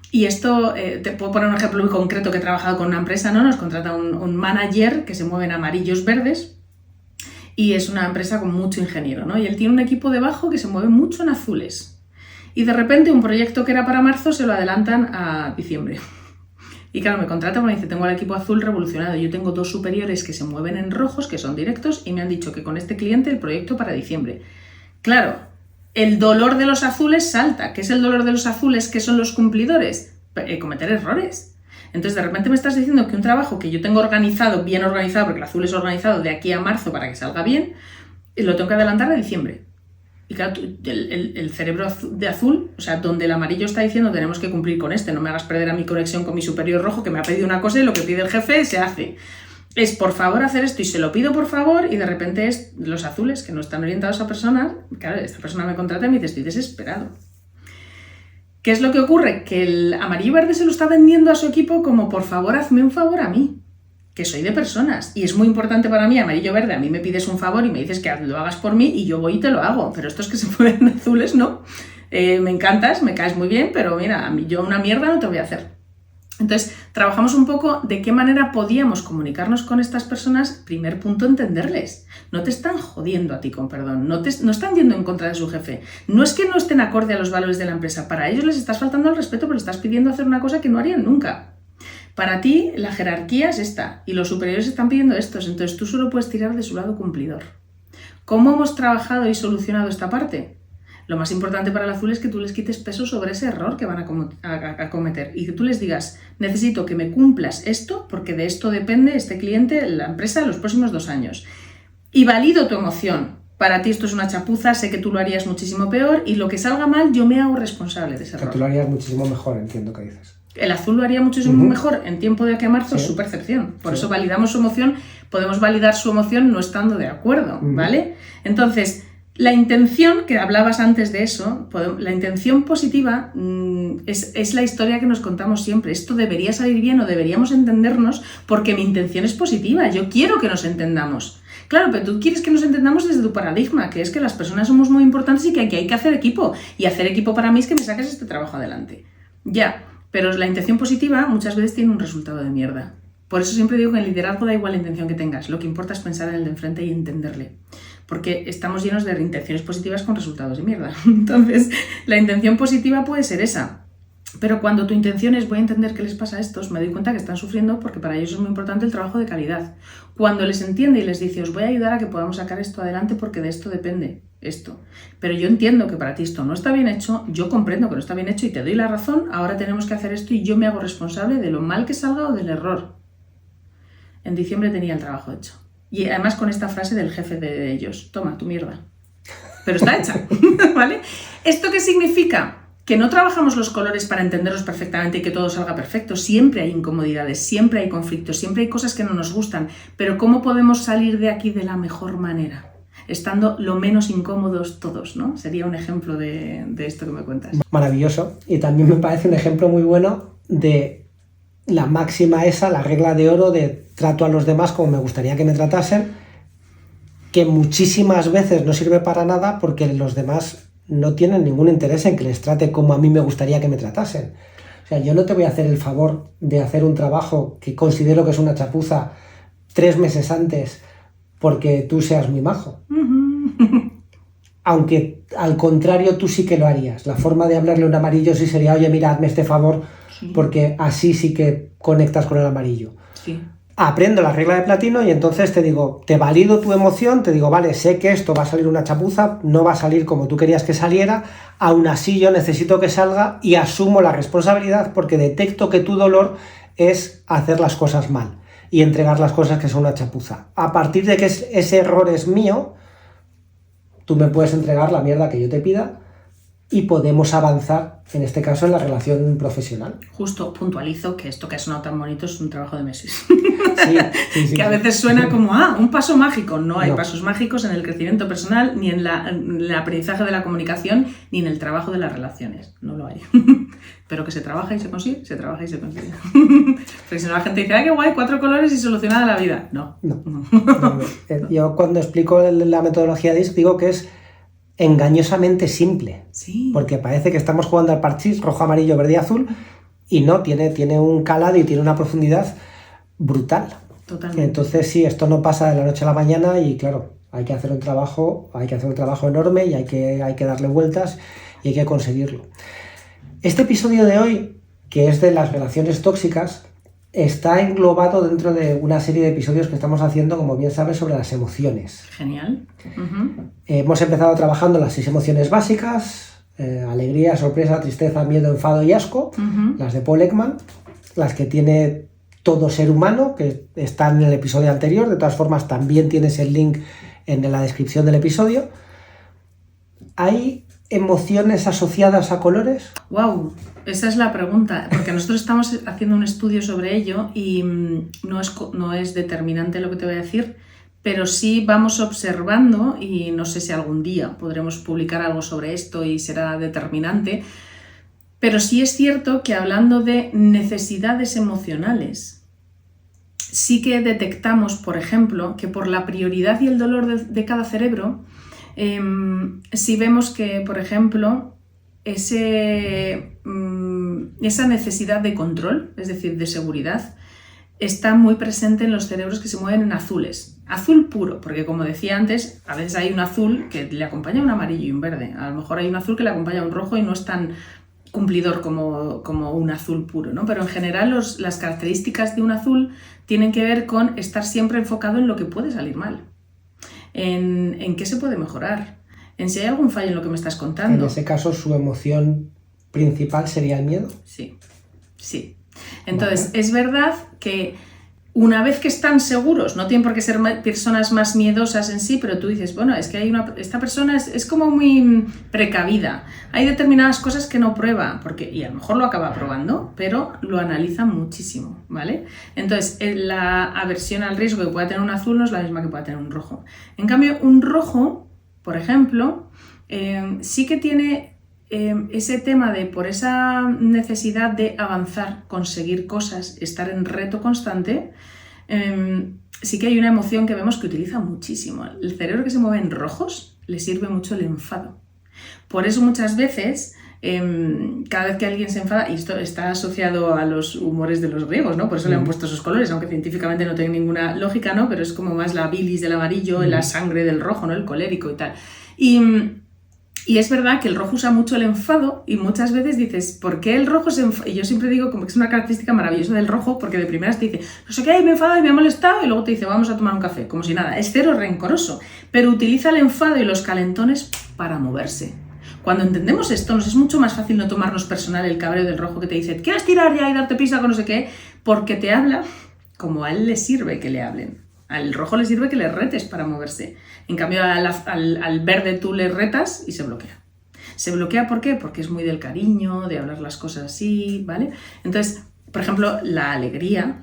Y esto, te puedo poner un ejemplo muy concreto que he trabajado con una empresa, ¿no? Nos contrata un manager que se mueve en amarillos verdes y es una empresa con mucho ingeniero, ¿no? Y él tiene un equipo debajo que se mueve mucho en azules. Y de repente un proyecto que era para marzo se lo adelantan a diciembre. Y claro, me contrata porque me dice, tengo el equipo azul revolucionado, yo tengo 2 superiores que se mueven en rojos, que son directos, y me han dicho que con este cliente el proyecto para diciembre. Claro, el dolor de los azules salta. ¿Qué es el dolor de los azules? ¿Qué son los cumplidores? Cometer errores. Entonces de repente me estás diciendo que un trabajo que yo tengo organizado, bien organizado, porque el azul es organizado de aquí a marzo para que salga bien, lo tengo que adelantar a diciembre. Y claro, el cerebro de azul, o sea, donde el amarillo está diciendo tenemos que cumplir con no me hagas perder a mi conexión con mi superior rojo que me ha pedido una cosa y lo que pide el jefe se hace. Es por favor hacer esto y se lo pido por favor, y de repente es los azules que no están orientados a personas. Claro, esta persona me contrata y me dice estoy desesperado. ¿Qué es lo que ocurre? Que el amarillo verde se lo está vendiendo a su equipo como por favor hazme un favor a mí, que soy de personas y es muy importante para mí, amarillo verde, a mí me pides un favor y me dices que lo hagas por mí y yo voy y te lo hago, pero estos que se mueven azules no, me encantas, me caes muy bien, pero mira, a mí yo una mierda no te voy a hacer. Entonces, trabajamos un poco de qué manera podíamos comunicarnos con estas personas. Primer punto, entenderles. No te están jodiendo a ti, con perdón, no están yendo en contra de su jefe. No es que no estén acorde a los valores de la empresa, para ellos les estás faltando al respeto porque estás pidiendo hacer una cosa que no harían nunca. Para ti, la jerarquía es esta y los superiores están pidiendo estos, entonces tú solo puedes tirar de su lado cumplidor. ¿Cómo hemos trabajado y solucionado esta parte? Lo más importante para el azul es que tú les quites peso sobre ese error que van a cometer y que tú les digas, necesito que me cumplas esto porque de esto depende este cliente, la empresa, los próximos 2 años. Y valido tu emoción. Para ti esto es una chapuza, sé que tú lo harías muchísimo peor y lo que salga mal yo me hago responsable de ese error. Que tú lo harías muchísimo mejor, entiendo que dices. El azul lo haría muchísimo mejor en tiempo de quemar por su percepción. Por eso validamos su emoción, podemos validar su emoción no estando de acuerdo, ¿vale? Entonces, la intención, que hablabas antes de eso, la intención positiva es la historia que nos contamos siempre. Esto debería salir bien o deberíamos entendernos porque mi intención es positiva. Yo quiero que nos entendamos. Claro, pero tú quieres que nos entendamos desde tu paradigma, que es que las personas somos muy importantes y que aquí hay que hacer equipo. Y hacer equipo para mí es que me saques este trabajo adelante. Ya, pero la intención positiva muchas veces tiene un resultado de mierda. Por eso siempre digo que en el liderazgo da igual la intención que tengas. Lo que importa es pensar en el de enfrente y entenderle. Porque estamos llenos de intenciones positivas con resultados de mierda. Entonces, la intención positiva puede ser esa. Pero cuando tu intención es voy a entender qué les pasa a estos, me doy cuenta que están sufriendo porque para ellos es muy importante el trabajo de calidad. Cuando les entiende y les dice os voy a ayudar a que podamos sacar esto adelante porque de esto depende esto. Pero yo entiendo que para ti esto no está bien hecho, yo comprendo que no está bien hecho y te doy la razón, ahora tenemos que hacer esto y yo me hago responsable de lo mal que salga o del error. En diciembre tenía el trabajo hecho. Y además con esta frase del jefe de ellos, toma, tu mierda. Pero está hecha, ¿vale? ¿Esto qué significa? Que no trabajamos los colores para entenderlos perfectamente y que todo salga perfecto. Siempre hay incomodidades, siempre hay conflictos, siempre hay cosas que no nos gustan. Pero ¿cómo podemos salir de aquí de la mejor manera? Estando lo menos incómodos todos, ¿no? Sería un ejemplo de esto que me cuentas. Maravilloso. Y también me parece un ejemplo muy bueno de la máxima esa, la regla de oro de trato a los demás como me gustaría que me tratasen, que muchísimas veces no sirve para nada porque los demás no tienen ningún interés en que les trate como a mí me gustaría que me tratasen. O sea, yo no te voy a hacer el favor de hacer un trabajo que considero que es una chapuza 3 meses antes porque tú seas muy majo. Aunque al contrario tú sí que lo harías. La forma de hablarle a un amarillo sí sería, oye, mira, hazme este favor, porque así sí que conectas con el amarillo. Sí. Aprendo la regla de platino y entonces te digo, te valido tu emoción, te digo, vale, sé que esto va a salir una chapuza, no va a salir como tú querías que saliera, aún así yo necesito que salga y asumo la responsabilidad porque detecto que tu dolor es hacer las cosas mal y entregar las cosas que son una chapuza. A partir de que ese error es mío, tú me puedes entregar la mierda que yo te pida y podemos avanzar, en este caso, en la relación profesional. Justo puntualizo que esto que ha sonado tan bonito es un trabajo de meses. Sí, que a veces suena como, un paso mágico. No hay pasos mágicos en el crecimiento personal, ni en el aprendizaje de la comunicación, ni en el trabajo de las relaciones. No lo hay. Pero que se trabaja y se consigue, se trabaja y se consigue. Porque si no la gente dice, qué guay, 4 colores y solucionada la vida. No. Yo cuando explico la metodología DISC digo que es engañosamente simple, sí. Porque parece que estamos jugando al parchís rojo, amarillo, verde y azul y no, tiene un calado y tiene una profundidad brutal. Totalmente. Entonces sí, esto no pasa de la noche a la mañana y claro, hay que hacer un trabajo enorme y hay que darle vueltas y hay que conseguirlo. Este episodio de hoy, que es de las relaciones tóxicas, está englobado dentro de una serie de episodios que estamos haciendo, como bien sabes, sobre las emociones. Genial. Hemos empezado trabajando las 6 emociones básicas, alegría, sorpresa, tristeza, miedo, enfado y asco, las de Paul Ekman, las que tiene todo ser humano, que están en el episodio anterior. De todas formas, también tienes el link en la descripción del episodio. ¿Hay emociones asociadas a colores? ¡Wow! Esa es la pregunta, porque nosotros estamos haciendo un estudio sobre ello y no es determinante lo que te voy a decir, pero sí vamos observando y no sé si algún día podremos publicar algo sobre esto y será determinante, pero sí es cierto que hablando de necesidades emocionales, sí que detectamos, por ejemplo, que por la prioridad y el dolor de cada cerebro, si vemos que, por ejemplo, esa necesidad de control, es decir, de seguridad, está muy presente en los cerebros que se mueven en azules. Azul puro, porque como decía antes, a veces hay un azul que le acompaña un amarillo y un verde. A lo mejor hay un azul que le acompaña un rojo y no es tan cumplidor como un azul puro, ¿no? Pero en general las características de un azul tienen que ver con estar siempre enfocado en lo que puede salir mal. En qué se puede mejorar, en si hay algún fallo en lo que me estás contando. En ese caso, su emoción principal sería el miedo. Sí. Entonces, es verdad que Una vez que están seguros, no tienen por qué ser personas más miedosas en sí, pero tú dices, bueno, es que esta persona es como muy precavida. Hay determinadas cosas que no prueba, y a lo mejor lo acaba probando, pero lo analiza muchísimo, ¿vale? Entonces, la aversión al riesgo que pueda tener un azul no es la misma que pueda tener un rojo. En cambio, un rojo, por ejemplo, sí que tiene ese tema de, por esa necesidad de avanzar, conseguir cosas, estar en reto constante, sí que hay una emoción que vemos que utiliza muchísimo. El cerebro que se mueve en rojos le sirve mucho el enfado. Por eso muchas veces, cada vez que alguien se enfada, y esto está asociado a los humores de los griegos, ¿no? Por eso le han puesto esos colores, aunque científicamente no tiene ninguna lógica, ¿no? Pero es como más la bilis del amarillo, la sangre del rojo, ¿no? El colérico y tal. Y es verdad que el rojo usa mucho el enfado y muchas veces dices, ¿por qué el rojo se enfada? Y yo siempre digo como que es una característica maravillosa del rojo, porque de primeras te dice, no sé qué, me he enfadado y me ha molestado, y luego te dice, vamos a tomar un café, como si nada. Es cero rencoroso, pero utiliza el enfado y los calentones para moverse. Cuando entendemos esto, nos es mucho más fácil no tomarnos personal el cabreo del rojo que te dice, ¿quieres tirar ya y darte prisa con no sé qué? Porque te habla como a él le sirve que le hablen. Al rojo le sirve que le retes para moverse. En cambio, al verde tú le retas y se bloquea. ¿Se bloquea por qué? Porque es muy del cariño, de hablar las cosas así, ¿vale? Entonces, por ejemplo, la alegría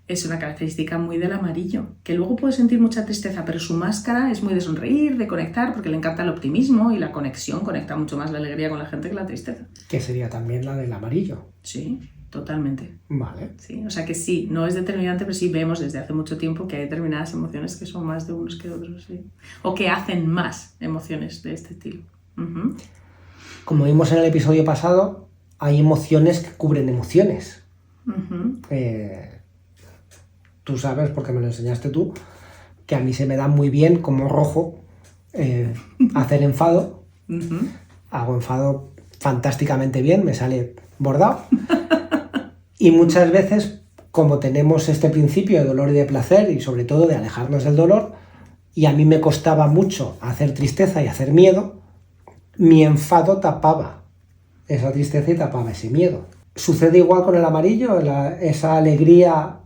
es una característica muy del amarillo, que luego puede sentir mucha tristeza, pero su máscara es muy de sonreír, de conectar, porque le encanta el optimismo y la conexión. Conecta mucho más la alegría con la gente que la tristeza. Que sería también la del amarillo. Sí. Totalmente. Vale. Sí, o sea que sí, no es determinante, pero sí vemos desde hace mucho tiempo que hay determinadas emociones que son más de unos que de otros, sí. O que hacen más emociones de este estilo. Uh-huh. Como vimos en el episodio pasado, hay emociones que cubren emociones. Uh-huh. Tú sabes, porque me lo enseñaste tú, que a mí se me da muy bien como rojo hacer enfado. Uh-huh. Hago enfado fantásticamente bien, me sale bordado. Y muchas veces, como tenemos este principio de dolor y de placer, y sobre todo de alejarnos del dolor, y a mí me costaba mucho hacer tristeza y hacer miedo, mi enfado tapaba esa tristeza y tapaba ese miedo. ¿Sucede igual con el amarillo? ¿Esa alegría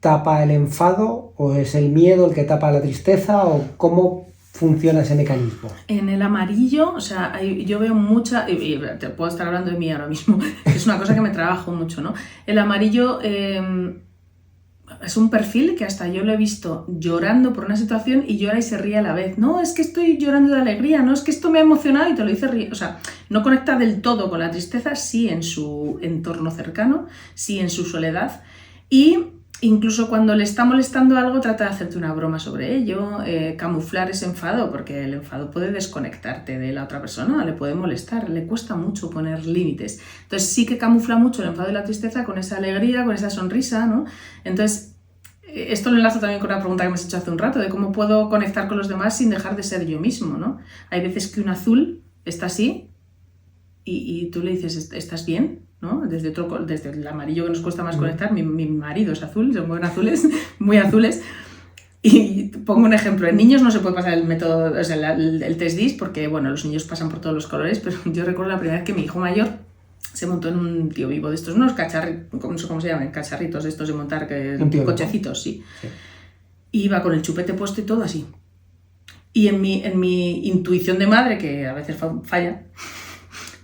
tapa el enfado? ¿O es el miedo el que tapa la tristeza? ¿O cómo funciona ese mecanismo? En el amarillo, o sea, yo veo mucha, y te puedo estar hablando de mí ahora mismo, es una cosa que me trabajo mucho, ¿no? El amarillo es un perfil que hasta yo lo he visto llorando por una situación y llora y se ríe a la vez. No, es que estoy llorando de alegría, no, es que esto me ha emocionado y te lo dice ríe. O sea, no conecta del todo con la tristeza, sí en su entorno cercano, sí en su soledad, y incluso cuando le está molestando algo, trata de hacerte una broma sobre ello, camuflar ese enfado, porque el enfado puede desconectarte de la otra persona, le puede molestar, le cuesta mucho poner límites. Entonces sí que camufla mucho el enfado y la tristeza con esa alegría, con esa sonrisa, ¿no? Entonces, esto lo enlazo también con una pregunta que me has hecho hace un rato, de cómo puedo conectar con los demás sin dejar de ser yo mismo, ¿no? Hay veces que un azul está así y tú le dices, ¿estás bien? ¿No? Desde el amarillo que nos cuesta más conectar, mi marido es azul, se mueven azules, muy azules. Y pongo un ejemplo, en niños no se puede pasar el método, o sea, el test DISC, porque bueno, los niños pasan por todos los colores, pero yo recuerdo la primera vez que mi hijo mayor se montó en un tío vivo de estos, unos cacharritos, no sé cómo se llaman, cacharritos estos de montar, cochecitos, sí. Y iba con el chupete puesto y todo así. Y en mi intuición de madre, que a veces falla,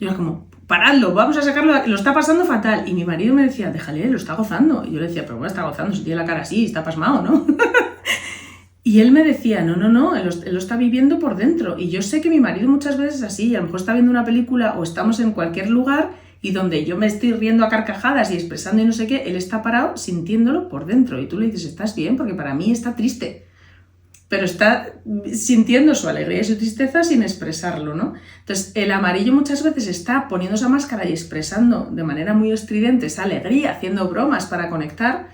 yo era como, paradlo, vamos a sacarlo, lo está pasando fatal. Y mi marido me decía, déjale, lo está gozando. Y yo le decía, pero bueno, está gozando, si tiene la cara así, está pasmado, ¿no? Y él me decía, no, él lo está viviendo por dentro. Y yo sé que mi marido muchas veces es así, y a lo mejor está viendo una película o estamos en cualquier lugar y donde yo me estoy riendo a carcajadas y expresando y no sé qué, él está parado sintiéndolo por dentro. Y tú le dices, ¿estás bien? Porque para mí está triste. Pero está sintiendo su alegría y su tristeza sin expresarlo, ¿no? Entonces, el amarillo muchas veces está poniendo esa máscara y expresando de manera muy estridente esa alegría, haciendo bromas para conectar,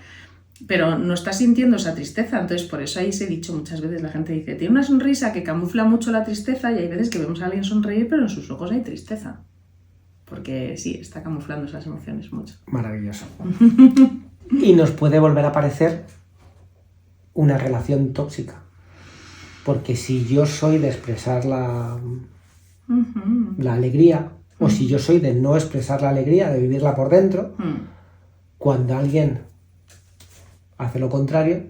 pero no está sintiendo esa tristeza. Entonces, por eso ahí se he dicho muchas veces, la gente dice, tiene una sonrisa que camufla mucho la tristeza, y hay veces que vemos a alguien sonreír, pero en sus ojos hay tristeza. Porque sí, está camuflando esas emociones mucho. Maravilloso. Y nos puede volver a aparecer una relación tóxica. Porque si yo soy de expresar la alegría, o si yo soy de no expresar la alegría, de vivirla por dentro, cuando alguien hace lo contrario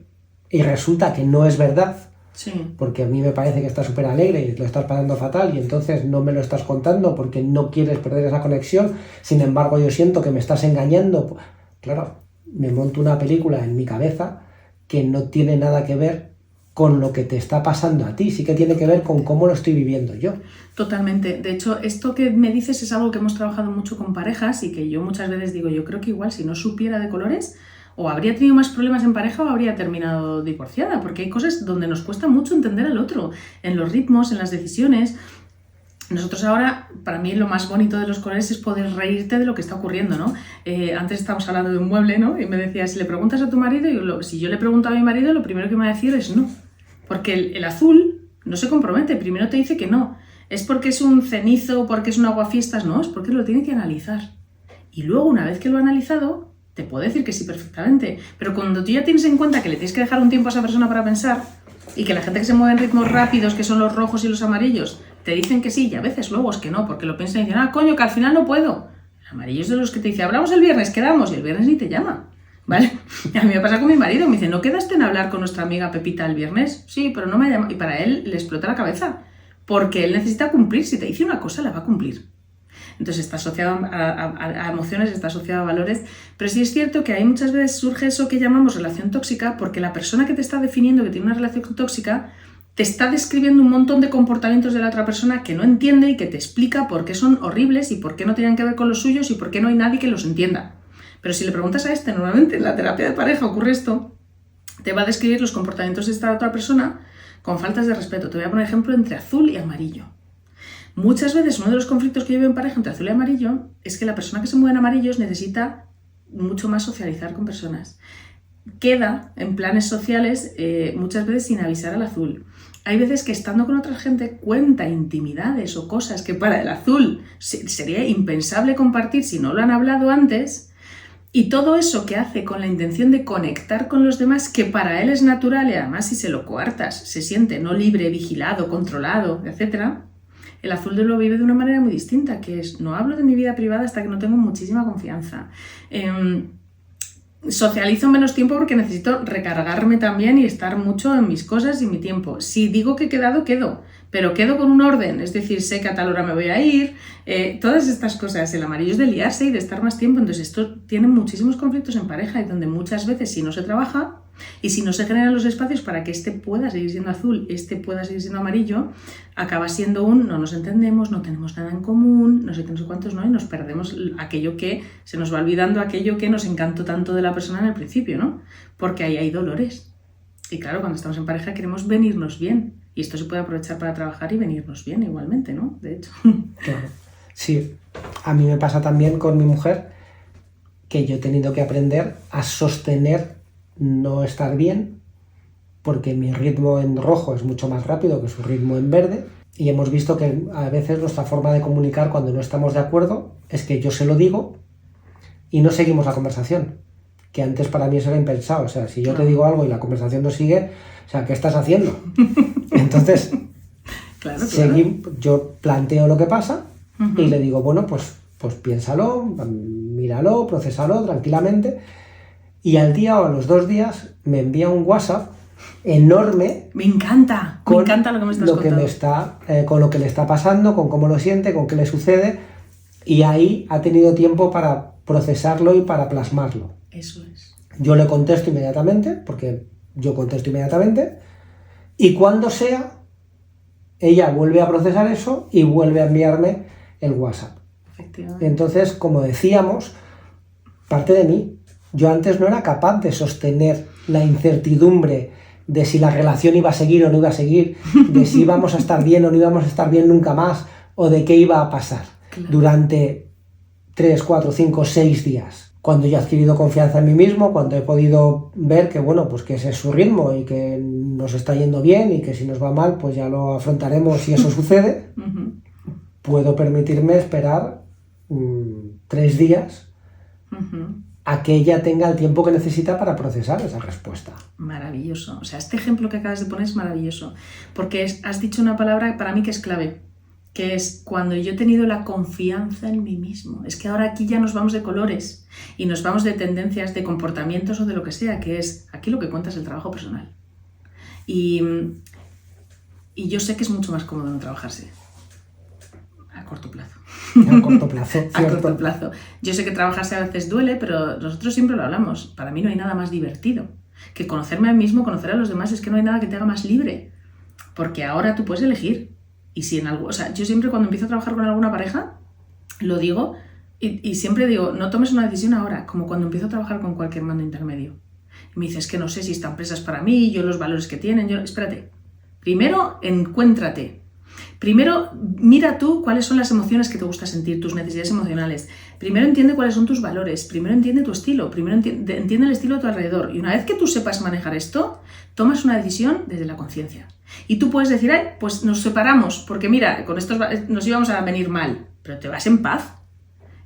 y resulta que no es verdad. Sí. Porque a mí me parece que estás súper alegre y lo estás pasando fatal y entonces no me lo estás contando porque no quieres perder esa conexión, sin embargo yo siento que me estás engañando. Claro, me monto una película en mi cabeza que no tiene nada que ver con lo que te está pasando a ti, sí que tiene que ver con cómo lo estoy viviendo yo. Totalmente. De hecho, esto que me dices es algo que hemos trabajado mucho con parejas y que yo muchas veces digo, yo creo que igual si no supiera de colores, o habría tenido más problemas en pareja o habría terminado divorciada, porque hay cosas donde nos cuesta mucho entender al otro, en los ritmos, en las decisiones. Nosotros ahora, para mí lo más bonito de los colores es poder reírte de lo que está ocurriendo, ¿no? Antes estábamos hablando de un mueble, ¿no? Y me decía, si le preguntas a tu marido, si yo le pregunto a mi marido, lo primero que me va a decir es no. Porque el azul no se compromete, primero te dice que no. Es porque es un cenizo, porque es un aguafiestas, no, es porque lo tiene que analizar. Y luego, una vez que lo ha analizado, te puedo decir que sí perfectamente, pero cuando tú ya tienes en cuenta que le tienes que dejar un tiempo a esa persona para pensar y que la gente que se mueve en ritmos rápidos, que son los rojos y los amarillos, te dicen que sí y a veces luego es que no, porque lo piensan y dicen, coño, que al final no puedo. El amarillo es de los que te dice, hablamos el viernes, quedamos, y el viernes ni te llama, ¿vale? A mí me pasa con mi marido, me dice, ¿no quedaste en hablar con nuestra amiga Pepita el viernes? Sí, pero no me llama, y para él le explota la cabeza, porque él necesita cumplir, si te dice una cosa la va a cumplir. Entonces está asociado a emociones, está asociado a valores, pero sí es cierto que ahí muchas veces surge eso que llamamos relación tóxica, porque la persona que te está definiendo que tiene una relación tóxica te está describiendo un montón de comportamientos de la otra persona que no entiende y que te explica por qué son horribles y por qué no tienen que ver con los suyos y por qué no hay nadie que los entienda. Pero si le preguntas a normalmente en la terapia de pareja ocurre esto, te va a describir los comportamientos de esta otra persona con faltas de respeto. Te voy a poner ejemplo entre azul y amarillo. Muchas veces uno de los conflictos que yo veo en pareja entre azul y amarillo es que la persona que se mueve en amarillos necesita mucho más socializar con personas. Queda en planes sociales muchas veces sin avisar al azul. Hay veces que estando con otra gente cuenta intimidades o cosas que para el azul sería impensable compartir si no lo han hablado antes, y todo eso que hace con la intención de conectar con los demás, que para él es natural y además si se lo coartas se siente no libre, vigilado, controlado, etc. El azul lo vive de una manera muy distinta, que es, no hablo de mi vida privada hasta que no tengo muchísima confianza. Socializo menos tiempo porque necesito recargarme también y estar mucho en mis cosas y mi tiempo. Si digo que he quedado, quedo, pero quedo con un orden, es decir, sé que a tal hora me voy a ir, todas estas cosas. El amarillo es de liarse y de estar más tiempo, entonces esto tiene muchísimos conflictos en pareja y donde muchas veces si no se trabaja y si no se generan los espacios para que este pueda seguir siendo azul, este pueda seguir siendo amarillo, acaba siendo no nos entendemos, no tenemos nada en común, no sé qué, no sé cuántos, ¿no? Y nos perdemos aquello que se nos va olvidando, aquello que nos encantó tanto de la persona en el principio, ¿no? Porque ahí hay dolores. Y claro, cuando estamos en pareja queremos venirnos bien. Y esto se puede aprovechar para trabajar y venirnos bien igualmente, ¿no? De hecho. Claro. Sí, a mí me pasa también con mi mujer que yo he tenido que aprender a sostener no estar bien, porque mi ritmo en rojo es mucho más rápido que su ritmo en verde, y hemos visto que a veces nuestra forma de comunicar cuando no estamos de acuerdo es que yo se lo digo y no seguimos la conversación, que antes para mí eso era impensado. O sea, si yo te digo algo y la conversación no sigue, o sea, ¿qué estás haciendo? Entonces, claro. Yo planteo lo que pasa y le digo, bueno, pues piénsalo, míralo, procésalo tranquilamente. Y al día o a los 2 días me envía un WhatsApp enorme. Me encanta lo que me estás contando. Con lo que le está pasando, con cómo lo siente, con qué le sucede. Y ahí ha tenido tiempo para procesarlo y para plasmarlo. Eso es. Yo le contesto inmediatamente, porque yo contesto inmediatamente. Y cuando sea, ella vuelve a procesar eso y vuelve a enviarme el WhatsApp. Efectivamente. Entonces, como decíamos, parte de mí. Yo antes no era capaz de sostener la incertidumbre de si la relación iba a seguir o no iba a seguir, de si íbamos a estar bien o no íbamos a estar bien nunca más, o de qué iba a pasar durante 3, 4, 5, 6 días. Cuando yo he adquirido confianza en mí mismo, cuando he podido ver que, bueno, pues que ese es su ritmo y que nos está yendo bien y que si nos va mal, pues ya lo afrontaremos si eso sucede, puedo permitirme esperar 3 días a que ella tenga el tiempo que necesita para procesar esa respuesta. Maravilloso. O sea, este ejemplo que acabas de poner es maravilloso. Porque has dicho una palabra para mí que es clave. que es cuando yo he tenido la confianza en mí mismo. Es que ahora aquí ya nos vamos de colores y nos vamos de tendencias, de comportamientos o de lo que sea, que es aquí lo que cuenta es el trabajo personal. Y yo sé que es mucho más cómodo no trabajarse a corto plazo. A corto plazo, a corto plazo. Yo sé que trabajarse a veces duele, pero nosotros siempre lo hablamos. Para mí no hay nada más divertido que conocerme a mí mismo, conocer a los demás. Es que no hay nada que te haga más libre. Porque ahora tú puedes elegir. Y si en algo, o sea, yo siempre cuando empiezo a trabajar con alguna pareja, lo digo y siempre digo, no tomes una decisión ahora, como cuando empiezo a trabajar con cualquier mando intermedio. Y me dices que no sé si esta empresa es para mí, yo los valores que tienen, espérate. Primero, encuéntrate. Primero, mira tú cuáles son las emociones que te gusta sentir, tus necesidades emocionales. Primero entiende cuáles son tus valores, primero entiende tu estilo, primero entiende el estilo de tu alrededor. Y una vez que tú sepas manejar esto, tomas una decisión desde la conciencia. Y tú puedes decir, ay, pues nos separamos, porque mira, con estos nos íbamos a venir mal, pero te vas en paz.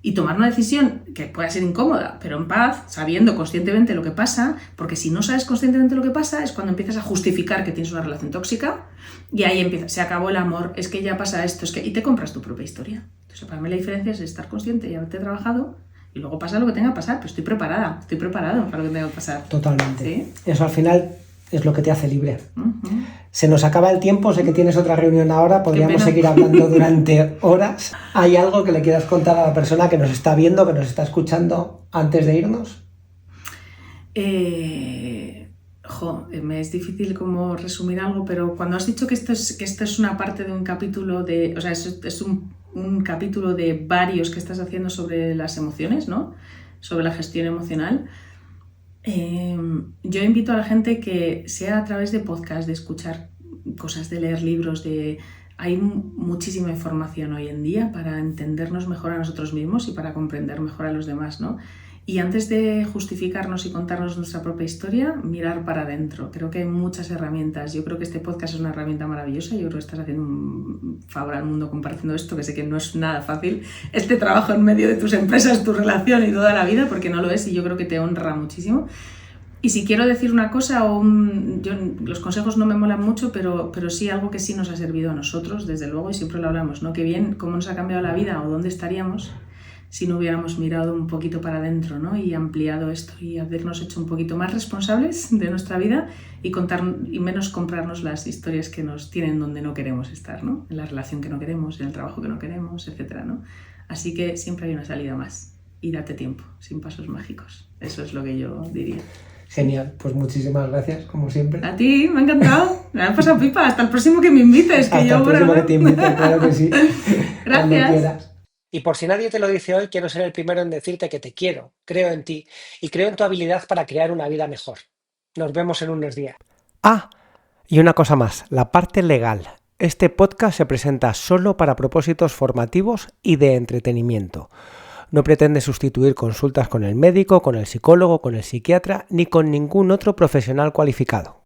Y tomar una decisión que pueda ser incómoda, pero en paz, sabiendo conscientemente lo que pasa, porque si no sabes conscientemente lo que pasa es cuando empiezas a justificar que tienes una relación tóxica y ahí empieza, se acabó el amor, es que ya pasa esto, y te compras tu propia historia. Entonces, para mí la diferencia es estar consciente y haberte trabajado y luego pasa lo que tenga que pasar, pero estoy preparado para lo que tenga que pasar. Totalmente. ¿Sí? Eso al final es lo que te hace libre. Uh-huh. Se nos acaba el tiempo, sé que tienes otra reunión ahora, podríamos seguir hablando durante horas. ¿Hay algo que le quieras contar a la persona que nos está viendo, que nos está escuchando antes de irnos? Me es difícil como resumir algo, pero cuando has dicho que esto es una parte de un capítulo o sea, es un capítulo de varios que estás haciendo sobre las emociones, ¿no? Sobre la gestión emocional. Yo invito a la gente que sea a través de podcast, de escuchar cosas, de leer libros, hay muchísima información hoy en día para entendernos mejor a nosotros mismos y para comprender mejor a los demás, ¿no? Y antes de justificarnos y contarnos nuestra propia historia, mirar para adentro. Creo que hay muchas herramientas. Yo creo que este podcast es una herramienta maravillosa. Yo creo que estás haciendo un favor al mundo compartiendo esto, que sé que no es nada fácil. Este trabajo en medio de tus empresas, tu relación y toda la vida, porque no lo es y yo creo que te honra muchísimo. Y si quiero decir una cosa, los consejos no me molan mucho, pero sí algo que sí nos ha servido a nosotros, desde luego, y siempre lo hablamos, ¿no? Que bien, cómo nos ha cambiado la vida o dónde estaríamos si no hubiéramos mirado un poquito para adentro, ¿no? Y ampliado esto y habernos hecho un poquito más responsables de nuestra vida y menos comprarnos las historias que nos tienen donde no queremos estar, ¿no? En la relación que no queremos, en el trabajo que no queremos, etcétera, ¿no? Así que siempre hay una salida más y date tiempo, sin pasos mágicos. Eso es lo que yo diría. Genial, pues muchísimas gracias, como siempre. A ti, me ha encantado. Me ha pasado pipa. Hasta el próximo que me invites. Que Hasta yo el próximo que te invite, claro que sí. Gracias. Y por si nadie te lo dice hoy, quiero ser el primero en decirte que te quiero, creo en ti y creo en tu habilidad para crear una vida mejor. Nos vemos en unos días. Ah, y una cosa más, la parte legal. Este podcast se presenta solo para propósitos formativos y de entretenimiento. No pretende sustituir consultas con el médico, con el psicólogo, con el psiquiatra, ni con ningún otro profesional cualificado.